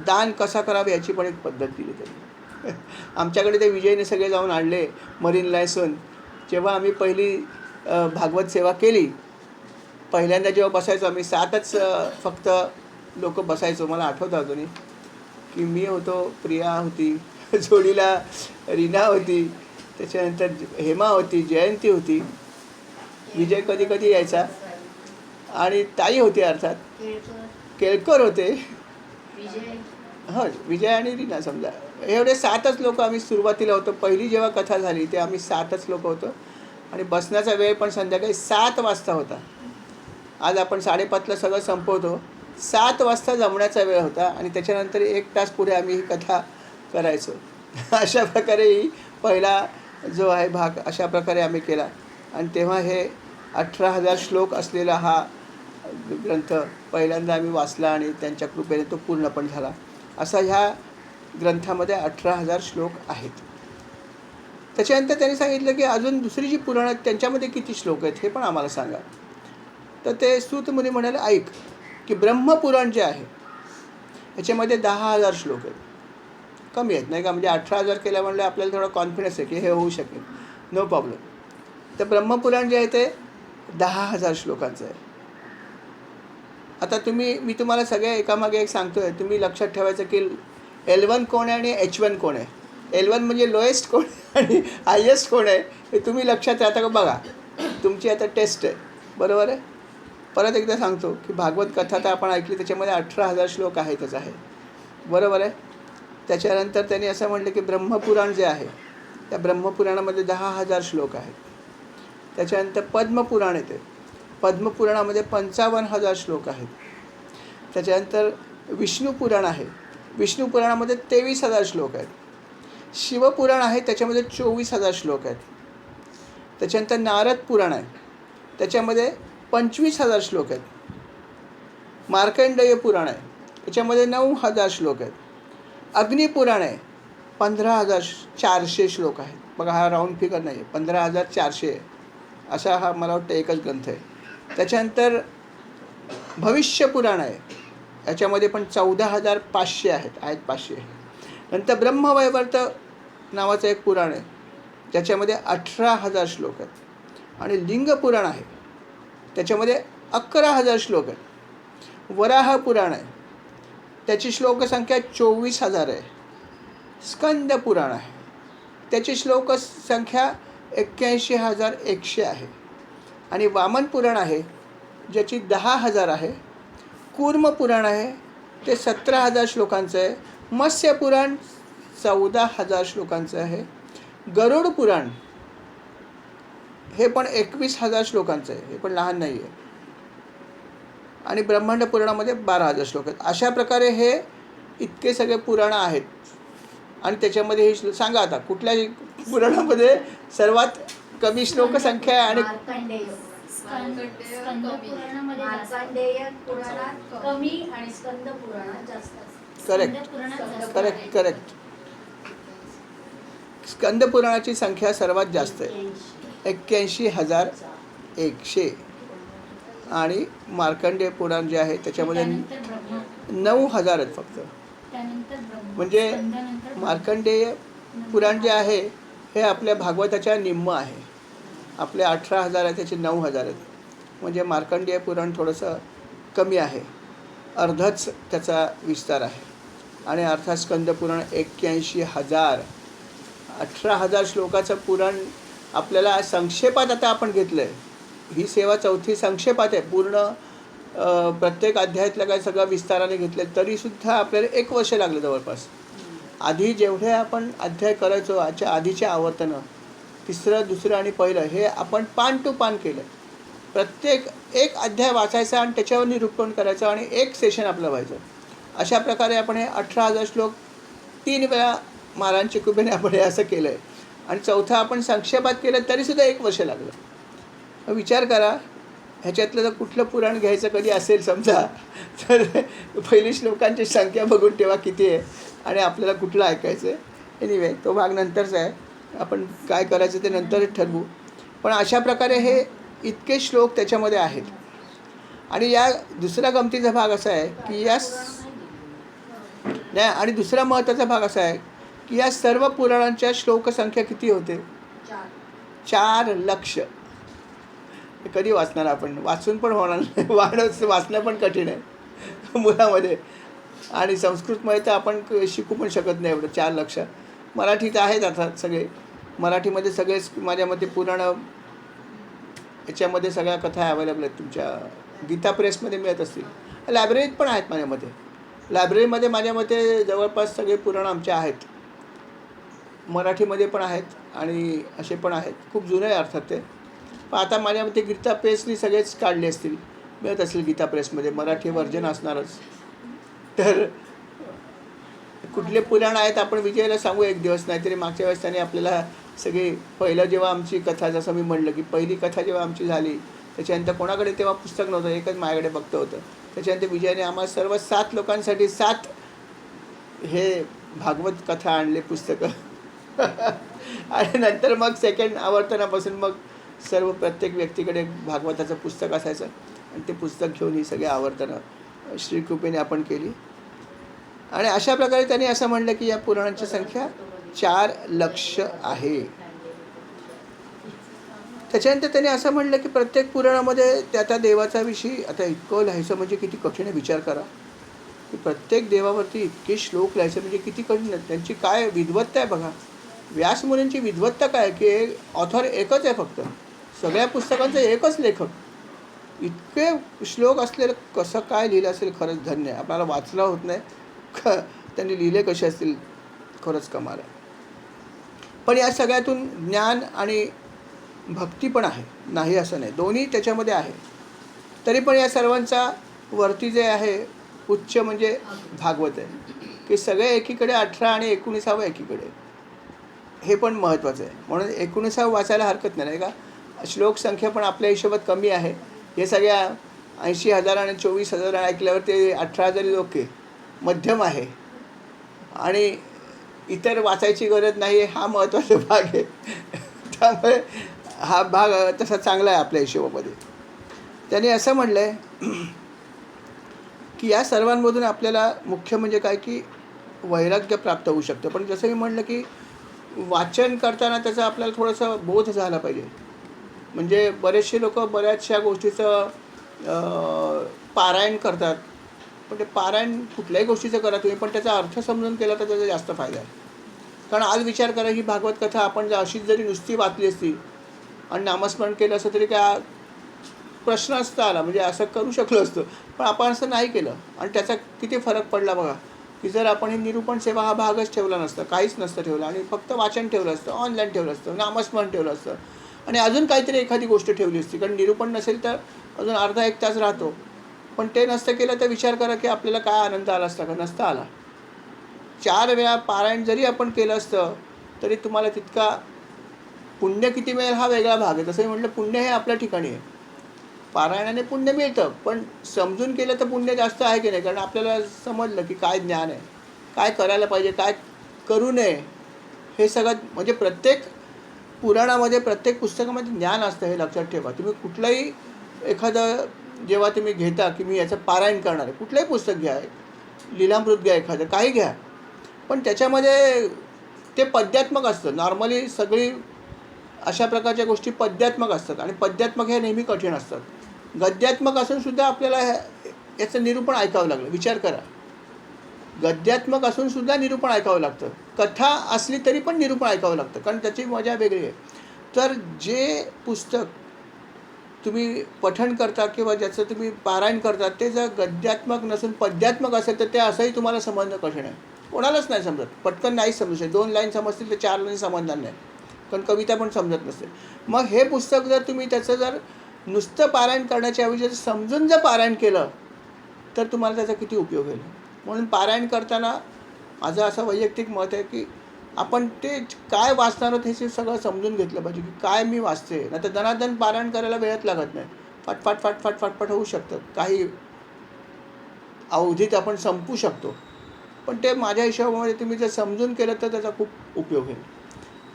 दान कसा करावे याची पण एक पद्धत दिली त्यांनी. आमच्याकडे ते विजयने सगळे जाऊन आणले मरीन लायसन. जेव्हा आम्ही पहिली भागवत सेवा केली, पहिल्यांदा जेव्हा बसायचो आम्ही 7च फक्त लोक बसायचो. मला आठवतं अजूनही की मी होतो, प्रिया होती, जोडीला रीना होती, त्याच्यानंतर हेमा होती, जयंती होती, विजय कधी कधी यायचा, आणि ताई होती अर्थात, केळकर होते, हो, विजय आणि रीना समजा एवढे 7च लोक आम्ही सुरुवातीला होतो. पहिली जेव्हा कथा झाली ते आम्ही 7च लोक होतो आणि बसण्याचा वेळ पण संध्याकाळी 7 वाजता होता. आज आपण 5:30ला सगळं संपवतो. 7 वाजता जमण्याचा वेळ होता आणि त्याच्यानंतर 1 तास पुढे आम्ही ही कथा करायचो. अशा प्रकारे ही पहिला जो आहे भाग अशा प्रकारे आम्ही केला आणि तेव्हा हे 18,000 श्लोक असलेला हा ग्रंथ पहिल्यांदा आम्ही वाचला आणि त्यांच्या कृपेने तो पूर्ण पण झाला. असा ह्या ग्रंथामध्ये 18,000 श्लोक आहेत. त्याच्यानंतर त्यांनी सांगितलं की अजून दुसरी जी पुराणं आहेत त्यांच्यामध्ये किती श्लोक आहेत हे पण आम्हाला सांगा. तर ते सूत मुनी म्हणाले, ऐक की ब्रह्मपुराण जे आहे याच्यामध्ये 10,000 श्लोक आहेत. कमी आहेत नाही का, म्हणजे 18,000 केल्या म्हणले आपल्याला थोडा कॉन्फिडन्स आहे की हे होऊ शकेल, नो प्रॉब्लेम. तर ब्रह्मपुराण जे आहे ते 10,000 श्लोकांचं आहे. आता मी तुम्हाला सगळे एकामागे एक सांगतो आहे. तुम्ही लक्षात ठेवायचं की L1 कोण आहे आणि H1 कोण आहे. L1 म्हणजे लोएस्ट कोण आहे आणि हायेस्ट कोण आहे हे तुम्ही लक्षात राहता का बघा. तुमची आता टेस्ट आहे, बरोबर आहे. परत एकदा सांगतो की भागवत कथा तर आपण ऐकली, त्याच्यामध्ये 18,000 श्लोक आहेतच आहे, बरोबर आहे. त्याच्यानंतर त्यांनी असं म्हटलं की ब्रह्मपुराण जे आहे त्या ब्रह्मपुराणामध्ये 10,000 श्लोक आहेत. त्याच्यानंतर पद्मपुराण येते. पद्मपुराणामध्ये 55,000 श्लोक आहेत. त्याच्यानंतर विष्णू पुराण आहे. विष्णू पुराणामध्ये 23,000 श्लोक आहेत. शिवपुराण आहे त्याच्यामध्ये 24,000 श्लोक आहेत. त्याच्यानंतर नारद पुराण आहे त्याच्यामध्ये 25,000 श्लोक आहेत. मार्कंडेय पुराण आहे त्याच्यामध्ये 9,000 श्लोक आहेत. अग्निपुराण आहे 15,400 श्लोक आहेत. बघा हा राऊंड फिगर नाही आहे, 15,400 आहे. असा हा मला वाटतं एकच ग्रंथ आहे. त्याच्यानंतर भविष्य पुराण आहे याच्यामध्ये पण 14,500 आहेत 500. नंतर ब्रह्मवैवर्त नावाचं एक पुराण आहे ज्याच्यामध्ये 18,000 श्लोक आहेत. आणि लिंग पुराण आहे त्याच्यामध्ये 11,000 श्लोक आहेत. वराह पुराण आहे त्याची श्लोकसंख्या 24,000 आहे. स्कंद पुराण आहे त्याची श्लोकसंख्या 81,100 आहे. आणि वामन पुराण आहे ज्याची 10,000 आहे. कूर्म पुराण आहे ते 17,000 श्लोकांचं आहे. मत्स्य पुराण 14,000 श्लोकांचं आहे. गरुड पुराण हे पण 21,000 श्लोकांचं आहे, हे पण लहान नाही आहे. आणि ब्रह्मांड पुराणामध्ये 12,000 श्लोक आहेत. अशा प्रकारे हे इतके सगळे पुराणं आहेत. आणि त्याच्यामध्ये हे सांगा आता कुठल्या पुराणामध्ये सर्वात कमी श्लोकसंख्या आहे. आणि करेक्ट. स्कंद पुराणाची संख्या सर्वात जास्त आहे 81,100. आणि मार्कंडेय पुराण जे आहे त्याच्यामध्ये 9,000 आहेत फक्त. म्हणजे मार्कंडेय पुराण जे आहे हे आपल्या भागवताच्या निम्म आहे. आपले 18,000 आहे त्याचे 9,000 आहेत. म्हणजे मार्कंडेय पुराण थोडंसं कमी आहे, अर्धच त्याचा विस्तार आहे. आणि अर्थात स्कंद पुराण 81,000. 18,000 श्लोकाचं पुराण आपल्याला संक्षेपात आता आपण घेतलं आहे. ही सेवा चौथी संक्षेपात आहे. पूर्ण प्रत्येक अध्यायातलं काय सगळं विस्ताराने घेतलं तरीसुद्धा आपल्याला 1 वर्ष लागलं जवळपास. आधी जेवढे आपण अध्याय करायचो आधीचे आवर्तनं 3रं 2रं आणि 1 हे आपण पान टू पान केलं. प्रत्येक एक अध्याय वाचायचा आणि त्याच्यावर निरूपण करायचं आणि 1 सेशन आपलं व्हायचं. अशा प्रकारे आपण हे 18,000 श्लोक 3 वेळा महाराजांच्या कृपेने आपण हे असं केलं आहे. आणि चौथा आपण संक्षेपात केलं तरीसुद्धा 1 वर्ष लागलं. विचार करा ह्याच्यातलं जर कुठलं पुराण घ्यायचं कधी असेल समजा तर पहिली श्लोकांची संख्या बघून ठेवा किती आहे आणि आपल्याला कुठलं ऐकायचं आहे. एनिवे तो भाग नंतरचा आहे, आपण काय करायचं ते नंतरच ठरवू. पण अशा प्रकारे हे इतके श्लोक त्याच्यामध्ये आहेत. आणि या दुसरा गमतीचा भाग असा आहे की नाही आणि दुसरा महत्त्वाचा भाग असा आहे की या सर्व पुराणांच्या श्लोकसंख्या किती होते? 4 लक्ष. कधी वाचणार आपण? वाचून पण होणार नाही, वाचणं पण कठीण आहे मुलामध्ये. आणि संस्कृतमध्ये तर आपण शिकू पण शकत नाही एवढं 4 लक्ष. मराठीत आहेत आता सगळे, मराठीमध्ये सगळेच माझ्या मते पुराणं याच्यामध्ये सगळ्या कथा अवेलेबल आहेत. तुमच्या गीता प्रेसमध्ये मिळत असतील, लायब्ररीत पण आहेत माझ्या मते. लायब्ररीमध्ये माझ्या मते जवळपास सगळे पुराण आमचे आहेत. मराठीमध्ये पण आहेत आणि असे पण आहेत. खूप जुने आहे अर्थात ते. पण आता माझ्या मते गीता प्रेसनी सगळेच काढले असतील, मिळत असेल गीता प्रेसमध्ये, मराठी व्हर्जन असणारच. तर कुठले पुराण आहेत आपण विजयला सांगू एक दिवस. नाहीतरी मागच्या वेळेस त्याने आपल्याला सगळी पहिलं जेव्हा आमची कथा, जसं मी म्हणलं की पहिली कथा जेव्हा आमची झाली त्याच्यानंतर कोणाकडे तेव्हा पुस्तक नव्हतं, एकच माझ्याकडे बघतं होतं. त्याच्यानंतर विजयाने आम्हाला सर्व 7 लोकांसाठी 7 हे भागवत कथा आणले पुस्तकं. आणि नंतर मग सेकंड आवर्तनापासून मग सर्व प्रत्येक व्यक्तीकडे भागवताचं पुस्तक असायचं आणि ते पुस्तक घेऊन ही सगळी आवर्तनं श्रीकृपेने आपण केली. आणि अशा प्रकारे त्यांनी असं म्हणलं की या पुराणांची संख्या 4 लक्ष आहे. त्याच्यानंतर त्यांनी असं म्हणलं की प्रत्येक पुराणामध्ये त्या देवाचा विषयी, आता इतकं लिहायचं म्हणजे किती कठीण आहे, विचार करा की प्रत्येक देवावरती इतके श्लोक लिहायचे म्हणजे किती कठीण आहे. त्यांची काय विद्वत्ता आहे बघा. व्यासमुनींची विद्वत्ता काय की ऑथर एकच आहे फक्त, सगळ्या पुस्तकांचं एकच लेखक. इतके श्लोक असलेलं कसं काय लिहिलं असेल, खरंच धन्य आहे. आपल्याला वाचलं होत नाही, त्यांनी लिहिले कसे असतील, खरंच कमाल आहे. पण या सगळ्यातून ज्ञान आणि भक्ती पण आहे, नाही असं नाही, दोन्ही त्याच्यामध्ये आहे. तरी पण या सर्वांचा वरती जे आहे उच्च म्हणजे भागवत आहे, की सगळे एकीकडे 18 आणि 19 एकीकडे, हे पण महत्त्वाचं आहे. म्हणून 19 वाचायला हरकत नाही का. श्लोक संख्या पण आपल्या हिशोबात कमी आहे. हे सगळ्या 80,000 आणि 24,000 ऐकल्यावर ते 18,000 ओके, मध्यम आहे. आणि इतर वाचायची गरज नाही, हा महत्त्वाचा भाग आहे. त्यामुळे हा भाग तसा चांगला आहे आपल्या हिशोबामध्ये. त्याने असं म्हणलं आहे की या सर्वांमधून आपल्याला मुख्य म्हणजे काय की वैराग्य प्राप्त होऊ शकतं. पण जसं मी म्हणलं की वाचन करताना त्याचा आपल्याला थोडंसं बोध झाला पाहिजे. म्हणजे बरेचसे लोक बऱ्याचशा गोष्टीचं पारायण करतात, पण ते पारायण कुठल्याही गोष्टीचं करा तुम्ही, पण त्याचा अर्थ समजून केला तर त्याचा जास्त फायदा आहे. कारण आज विचार करा, ही भागवत कथा आपण जर अशीच जरी नुसती वाचली असती आणि नामस्मरण केलं असतं तरी काय प्रश्न असता आला, म्हणजे असं करू शकलो असतो. पण आपण असं नाही केलं आणि त्याचा किती फरक पडला बघा. की जर आपण हे निरूपण सेवा हा भागच ठेवला नसतं, काहीच नसतं ठेवलं, आणि फक्त वाचन ठेवलं असतं, ऑनलाईन ठेवलं असतं, नामस्मरण ठेवलं असतं आणि अजून काहीतरी एखादी गोष्ट ठेवली असती, कारण निरूपण नसेल तर अजून अर्धा 1 तास राहतो. पण ते नसतं केलं तर विचार करा की आपल्याला काय आनंद आला असता का, नसता आला. 4 वेळा पारायण जरी आपण केलं असतं तरी तुम्हाला तितका पुण्य किती मिळेल हा वेगळा भाग आहे. तसंही म्हटलं पुण्य हे आपल्या ठिकाणी आहे, पारायणाने पुण्य मिळतं, पण समजून केलं तर पुण्य जास्त आहे की नाही. कारण आपल्याला समजलं की काय ज्ञान आहे, काय करायला पाहिजे, काय करू नये, हे सगळं म्हणजे प्रत्येक पुराणामध्ये, प्रत्येक पुस्तकामध्ये ज्ञान असतं, हे लक्षात ठेवा. तुम्ही कुठलंही एखादं जेव्हा तुम्ही घेता की मी याचं पारायण करणार आहे, कुठलंही पुस्तक घ्या, लीलामृत घ्या, एखादं काही घ्या, पण त्याच्यामध्ये ते पद्यात्मक असतं. नॉर्मली सगळी अशा प्रकारच्या गोष्टी पद्यात्मक असतात आणि पद्यात्मक हे नेहमी कठीण असतात. गद्यात्मक असूनसुद्धा आपल्याला याचं निरूपण ऐकावं लागलं. विचार करा, गद्यात्मक असूनसुद्धा निरूपण ऐकावं लागतं. कथा असली तरी पण निरूपण ऐकावं लागतं, कारण त्याची मजा वेगळी आहे. तर जे पुस्तक तुम्ही पठण करता किंवा ज्याचं तुम्ही पारायण करता ते जर गद्यात्मक नसून पद्यात्मक असेल तर ते असंही तुम्हाला समजणं कठीण आहे. कोणालाच नाही समजत, पटकन नाही समजू शकत. 2 लाईन समजतील तर 4 लाईन समजणार नाही, कारण कविता पण समजत नसते. मग हे पुस्तक जर तुम्ही त्याचं जर नुसतं पारायण करण्याच्या ऐवजी जर समजून जर पारायण केलं तर तुम्हाला त्याचा किती उपयोग होईल. म्हणून पारायण करताना माझं असं वैयक्तिक मत आहे की आपण ते काय वाचणार आहोत हे सगळं समजून घेतलं पाहिजे की काय मी वाचते. नाही तर दनादन पारायण करायला वेळच लागत नाही, फाटफाट फाटफाट फाटफाट होऊ शकतं, काही अवधीत आपण संपू शकतो. पण ते माझ्या हिशोबामध्ये तुम्ही जर समजून केलं तर त्याचा खूप उपयोग होईल.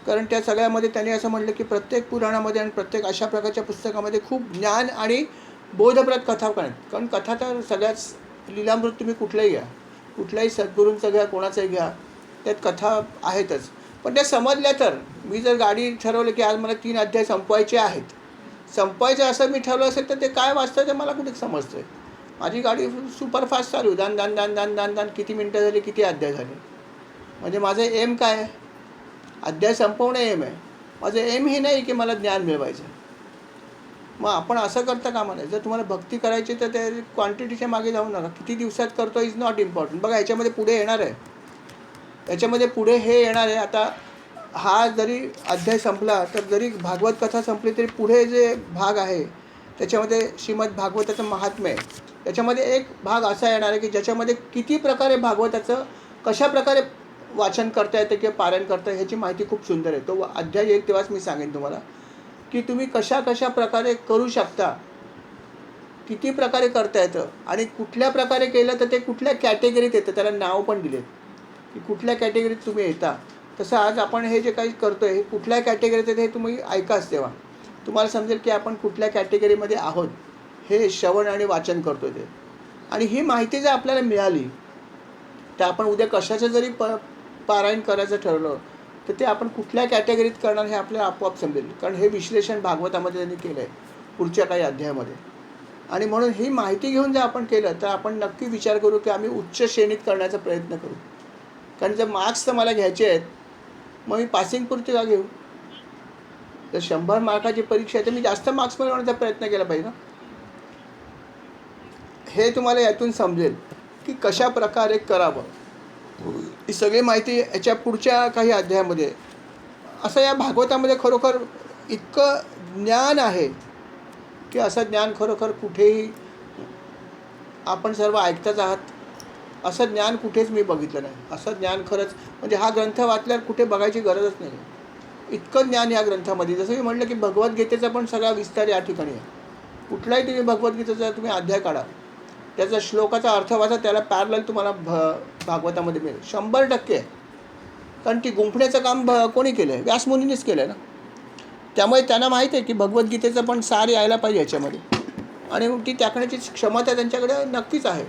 कारण त्या सगळ्यामध्ये त्यांनी असं म्हटलं की प्रत्येक पुराणामध्ये आणि प्रत्येक अशा प्रकारच्या पुस्तकामध्ये खूप ज्ञान आणि बोधप्रद कथा पण आहेत. कारण कथा तर सगळ्याच, लीलामृत तुम्ही कुठलंही घ्या, कुठल्याही सद्गुरूंचं घ्या, कोणाचंही घ्या, त्यात कथा आहेतच. पण त्या समजल्या तर, मी जर गाडी ठरवलं की आज मला 3 अध्याय संपवायचे आहेत, संपवायचं असं मी ठरवलं असेल तर ते काय वाचतं ते मला कुठे समजतं आहे. माझी गाडी सुपरफास्ट चालू, दान दान दान दान दान दान, किती मिनटं झाली, किती अध्याय झाले. म्हणजे माझं एम काय आहे, अध्याय संपवणं एम आहे. माझं एम हे नाही की मला ज्ञान मिळवायचं. मग आपण असं करता कामा नये. जर तुम्हाला भक्ती करायची तर ते क्वांटिटीच्या मागे जाऊ नका. किती दिवसात करतो इज नॉट इम्पॉर्टंट. बघा याच्यामध्ये पुढे येणार आहे, याच्यामध्ये पुढे हे येणार आहे. आता हा जरी अध्याय संपला तर जरी भागवत कथा संपली तरी पुढे जे भाग आहे त्याच्यामध्ये श्रीमद भागवताचं महात्म्य आहे. त्याच्यामध्ये एक भाग असा येणार आहे की ज्याच्यामध्ये किती प्रकारे भागवताचं कशा प्रकारे वाचन करता येतं किंवा पारायण करता येतं ह्याची माहिती खूप सुंदर आहे. तो अध्याय येईल तेव्हाच मी सांगेन तुम्हाला की तुम्ही कशा कशा प्रकारे करू शकता, किती प्रकारे करता येतं आणि कुठल्या प्रकारे केलं तर ते कुठल्या कॅटेगरीत येतं. त्याला नाव पण दिले की कुठल्या कॅटेगरीत तुम्ही येता. तसं आज आपण हे जे काही करतो आहे हे कुठल्या कॅटेगरीत येतं हे तुम्ही ऐकाच तेव्हा तुम्हाला समजेल की आपण कुठल्या कॅटेगरीमध्ये आहोत. हे श्रवण आणि वाचन करतो ते. आणि ही माहिती जर आपल्याला मिळाली तर आपण उद्या कशाचं जरी पारायण करायचं ठरवलं तर ते आपण कुठल्या कॅटेगरीत करणार हे आपल्याला आपोआप समजेल. कारण हे विश्लेषण भागवतामध्ये त्यांनी केलं आहे पुढच्या काही अध्यायामध्ये. आणि म्हणून ही माहिती घेऊन जर आपण केलं तर आपण नक्की विचार करू की आम्ही उच्च श्रेणीत करण्याचा प्रयत्न करू. कारण जर मार्क्स तर मला घ्यायचे आहेत मग मी पासिंगपुरती का घेऊ. जर 100 मार्काची परीक्षा आहे तर मी जास्त मार्क्स मिळवण्याचा प्रयत्न केला पाहिजे ना. हे तुम्हाला यातून समजेल की कशा प्रकारे करावं. ही सगळी माहिती याच्या पुढच्या काही अध्यायामध्ये. असं या भागवतामध्ये खरोखर इतकं ज्ञान आहे की असं ज्ञान खरोखर कुठेही आपण सर्व ऐकताच आहात असं ज्ञान कुठेच मी बघितलं नाही. असं ज्ञान खरंच म्हणजे हा ग्रंथ वाचल्यावर कुठे बघायची गरजच नाही. इतकं ज्ञान या ग्रंथामध्ये. जसं मी म्हटलं की भगवद्गीतेचा पण सगळा विस्तार या ठिकाणी आहे. कुठलाही तुम्ही भगवद्गीतेचा तुम्ही अध्याय काढा, त्याचा श्लोकाचा अर्थ वाचा, त्याला पॅरलल तुम्हाला भागवतामध्ये मिळेल 100%. कारण ती गुंफण्याचं काम कोणी केलं आहे? व्यासमुनींनीच केलं आहे ना. त्यामुळे त्यांना माहीत आहे की भगवद्गीतेचं पण सार यायला पाहिजे याच्यामध्ये. आणि ती टाकण्याची क्षमता त्यांच्याकडे नक्कीच आहे.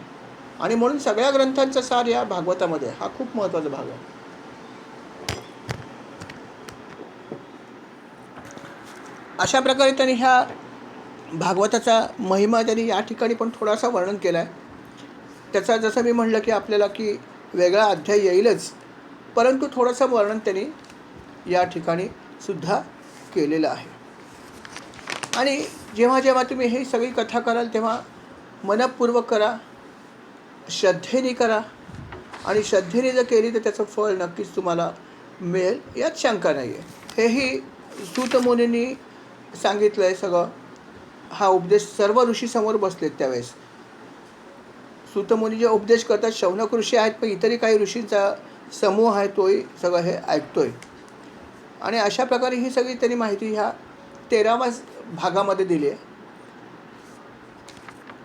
आणि म्हणून सगळ्या ग्रंथांचा सार या भागवतामध्ये हा खूप महत्त्वाचा भाग आहे. अशा प्रकारे त्यांनी ह्या भागवताचा महिमा त्यांनी या ठिकाणी पण थोडासा वर्णन केला आहे. त्याचा जसं मी म्हटलं की आपल्याला की वेगळा अध्याय येईलच, परंतु थोडंसं वर्णन त्यांनी या ठिकाणी सुद्धा केलेलं आहे. आणि जेव्हा जेव्हा तुम्ही ही सगळी कथा कराल तेव्हा मनपूर्वक करा, श्रद्धेने करा. आणि श्रद्धेने जर केली तर त्याचं फळ नक्कीच तुम्हाला मिळेल यात शंका नाही आहे. हेही सूत मुनींनी सांगितलं आहे सगळं. हा उपदेश सर्व ऋषीसमोर बसलेत त्यावेळेस. सूतमुनी जे उपदेश करतात शौनक ऋषी आहेत पण इतरही काही ऋषींचा समूह आहे तोही सगळं हे ऐकतोय. आणि अशा प्रकारे ही सगळी त्यांनी माहिती ह्या 13व्या भागामध्ये दिली आहे.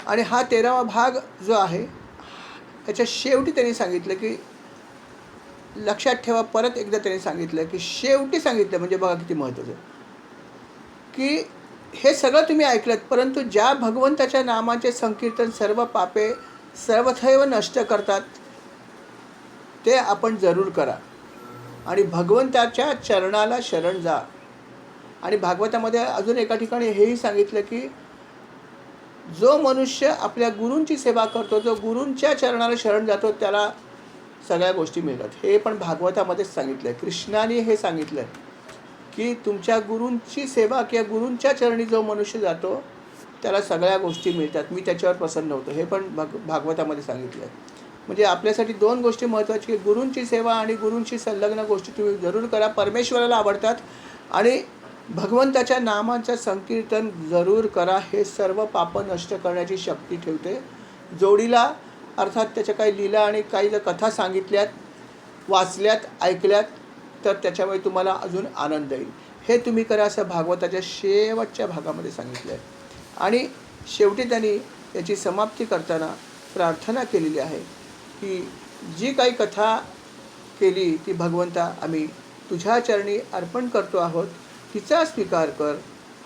आणि हा 13वा भाग जो आहे त्याच्या शेवटी त्यांनी सांगितलं की लक्षात ठेवा. परत एकदा त्यांनी सांगितलं की शेवटी सांगितलं म्हणजे बघा किती महत्त्वाचं की हे सगळं तुम्ही ऐकलंत परंतु ज्या भगवंताच्या नामाचे संकीर्तन सर्व पापे सर्वथैव नष्ट करतात ते आपण जरूर करा. आणि भगवंताच्या चरणाला शरण जा. आणि भागवतामध्ये अजून एका ठिकाणी हेही सांगितलं की जो मनुष्य आपल्या गुरूंची सेवा करतो, जो गुरूंच्या चरणाला शरण जातो त्याला सगळ्या गोष्टी मिळतात. हे पण भागवतामध्येच सांगितलं आहे. कृष्णाने हे सांगितलं आहे की तुमच्या गुरूंची सेवा किंवा गुरूंच्या चरणी जो मनुष्य जातो त्याला सगळ्या गोष्टी मिळतात. मी त्याच्यावर प्रसन्न होतो. हे पण भागवतामध्ये सांगितलं आहे. म्हणजे आपल्यासाठी 2 गोष्टी महत्त्वाच्या की गुरूंची सेवा आणि गुरूंची संलग्न गोष्टी तुम्ही जरूर करा. परमेश्वराला आवडतात आणि भगवंताच्या नामाचं संकीर्तन जरूर करा. हे सर्व पापं नष्ट करण्याची शक्ती ठेवते. जोडीला अर्थात त्याच्या काही लीला आणि काही जर कथा सांगितल्यात, वाचल्यात, ऐकल्यात तर त्याच्यामुळे तुम्हाला अजून आनंद येईल. हे तुम्ही करा असं भागवताच्या शेवटच्या भागामध्ये सांगितलं आहे. आणि शेवटी त्यांनी याची समाप्ती करताना प्रार्थना केलेली आहे की जी काही कथा केली ती भगवंता आम्ही तुझ्या चरणी अर्पण करतो आहोत, तिचा स्वीकार कर.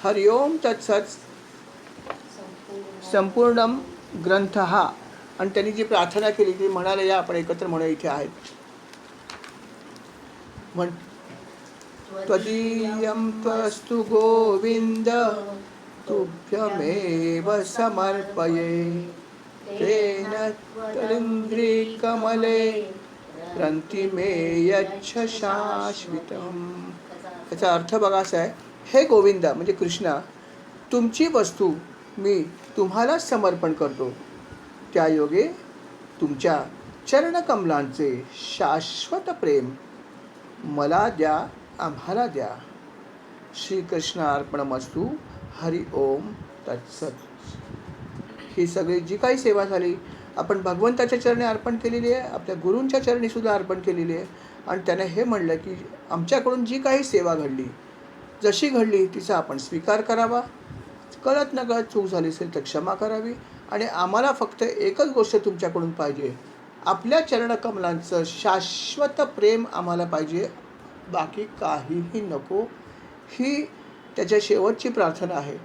हरिओम तत्सत्. संपूर्ण ग्रंथ हा. आणि त्यांनी जी प्रार्थना केली ती म्हणाले या आपण एकत्र म्हणूया इथे आहेत. म्हण त्वदीयं त्वस्तु गोविंद तुभ्यमेव समर्पये तेन त्वरिन्द्री कमले रन्तिमे यच्छ शाश्वतम्. याचा अर्थ बघा असा आहे, हे गोविंदा म्हणजे कृष्णा तुमची वस्तू मी तुम्हालाच समर्पण करतो. त्या योगे तुमच्या चरणकमलांचे शाश्वत प्रेम मला द्या, आम्हाला द्या. श्रीकृष्ण अर्पणमस्तू. हरि ओम तत्सत. ही सगळी जी काही सेवा झाली आपण भगवंताच्या चरणी अर्पण केलेली आहे, आपल्या गुरूंच्या चरणीसुद्धा अर्पण केलेली आहे. आणि त्याने हे म्हणलं की आमच्याकडून जी काही सेवा घडली, जशी घडली तिचा आपण स्वीकार करावा. कळत नकळत चूक झाली असेल तर क्षमा करावी. आणि आम्हाला फक्त एकच गोष्ट तुमच्याकडून पाहिजे, आपल्या चरणकमलांचं शाश्वत प्रेम आम्हाला पाहिजे, बाकी काहीही नको. ही त्याच्या शेवटची प्रार्थना आहे.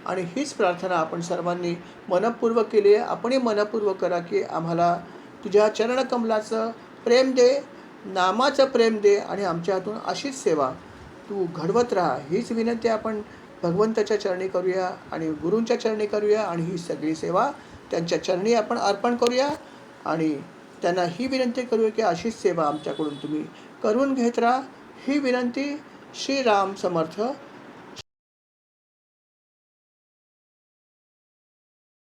आणि हीच प्रार्थना आपण सर्वांनी मनःपूर्वक केली आहे. आपणही मनःपूर्वक करा की आम्हाला तुझ्या चरणकमलाचं प्रेम दे, नामाचं प्रेम दे आणि आमच्या हातून अशीच सेवा तू घडवत राहा. हीच विनंती आपण भगवंताच्या चरणी करूया आणि गुरूंच्या चरणी करूया. आणि ही सगळी सेवा त्यांच्या चरणी आपण अर्पण करूया आणि त्यांना ही विनंती करूया की अशीच सेवा आमच्याकडून तुम्ही करून घेत राहा. ही विनंती. श्रीराम समर्थ.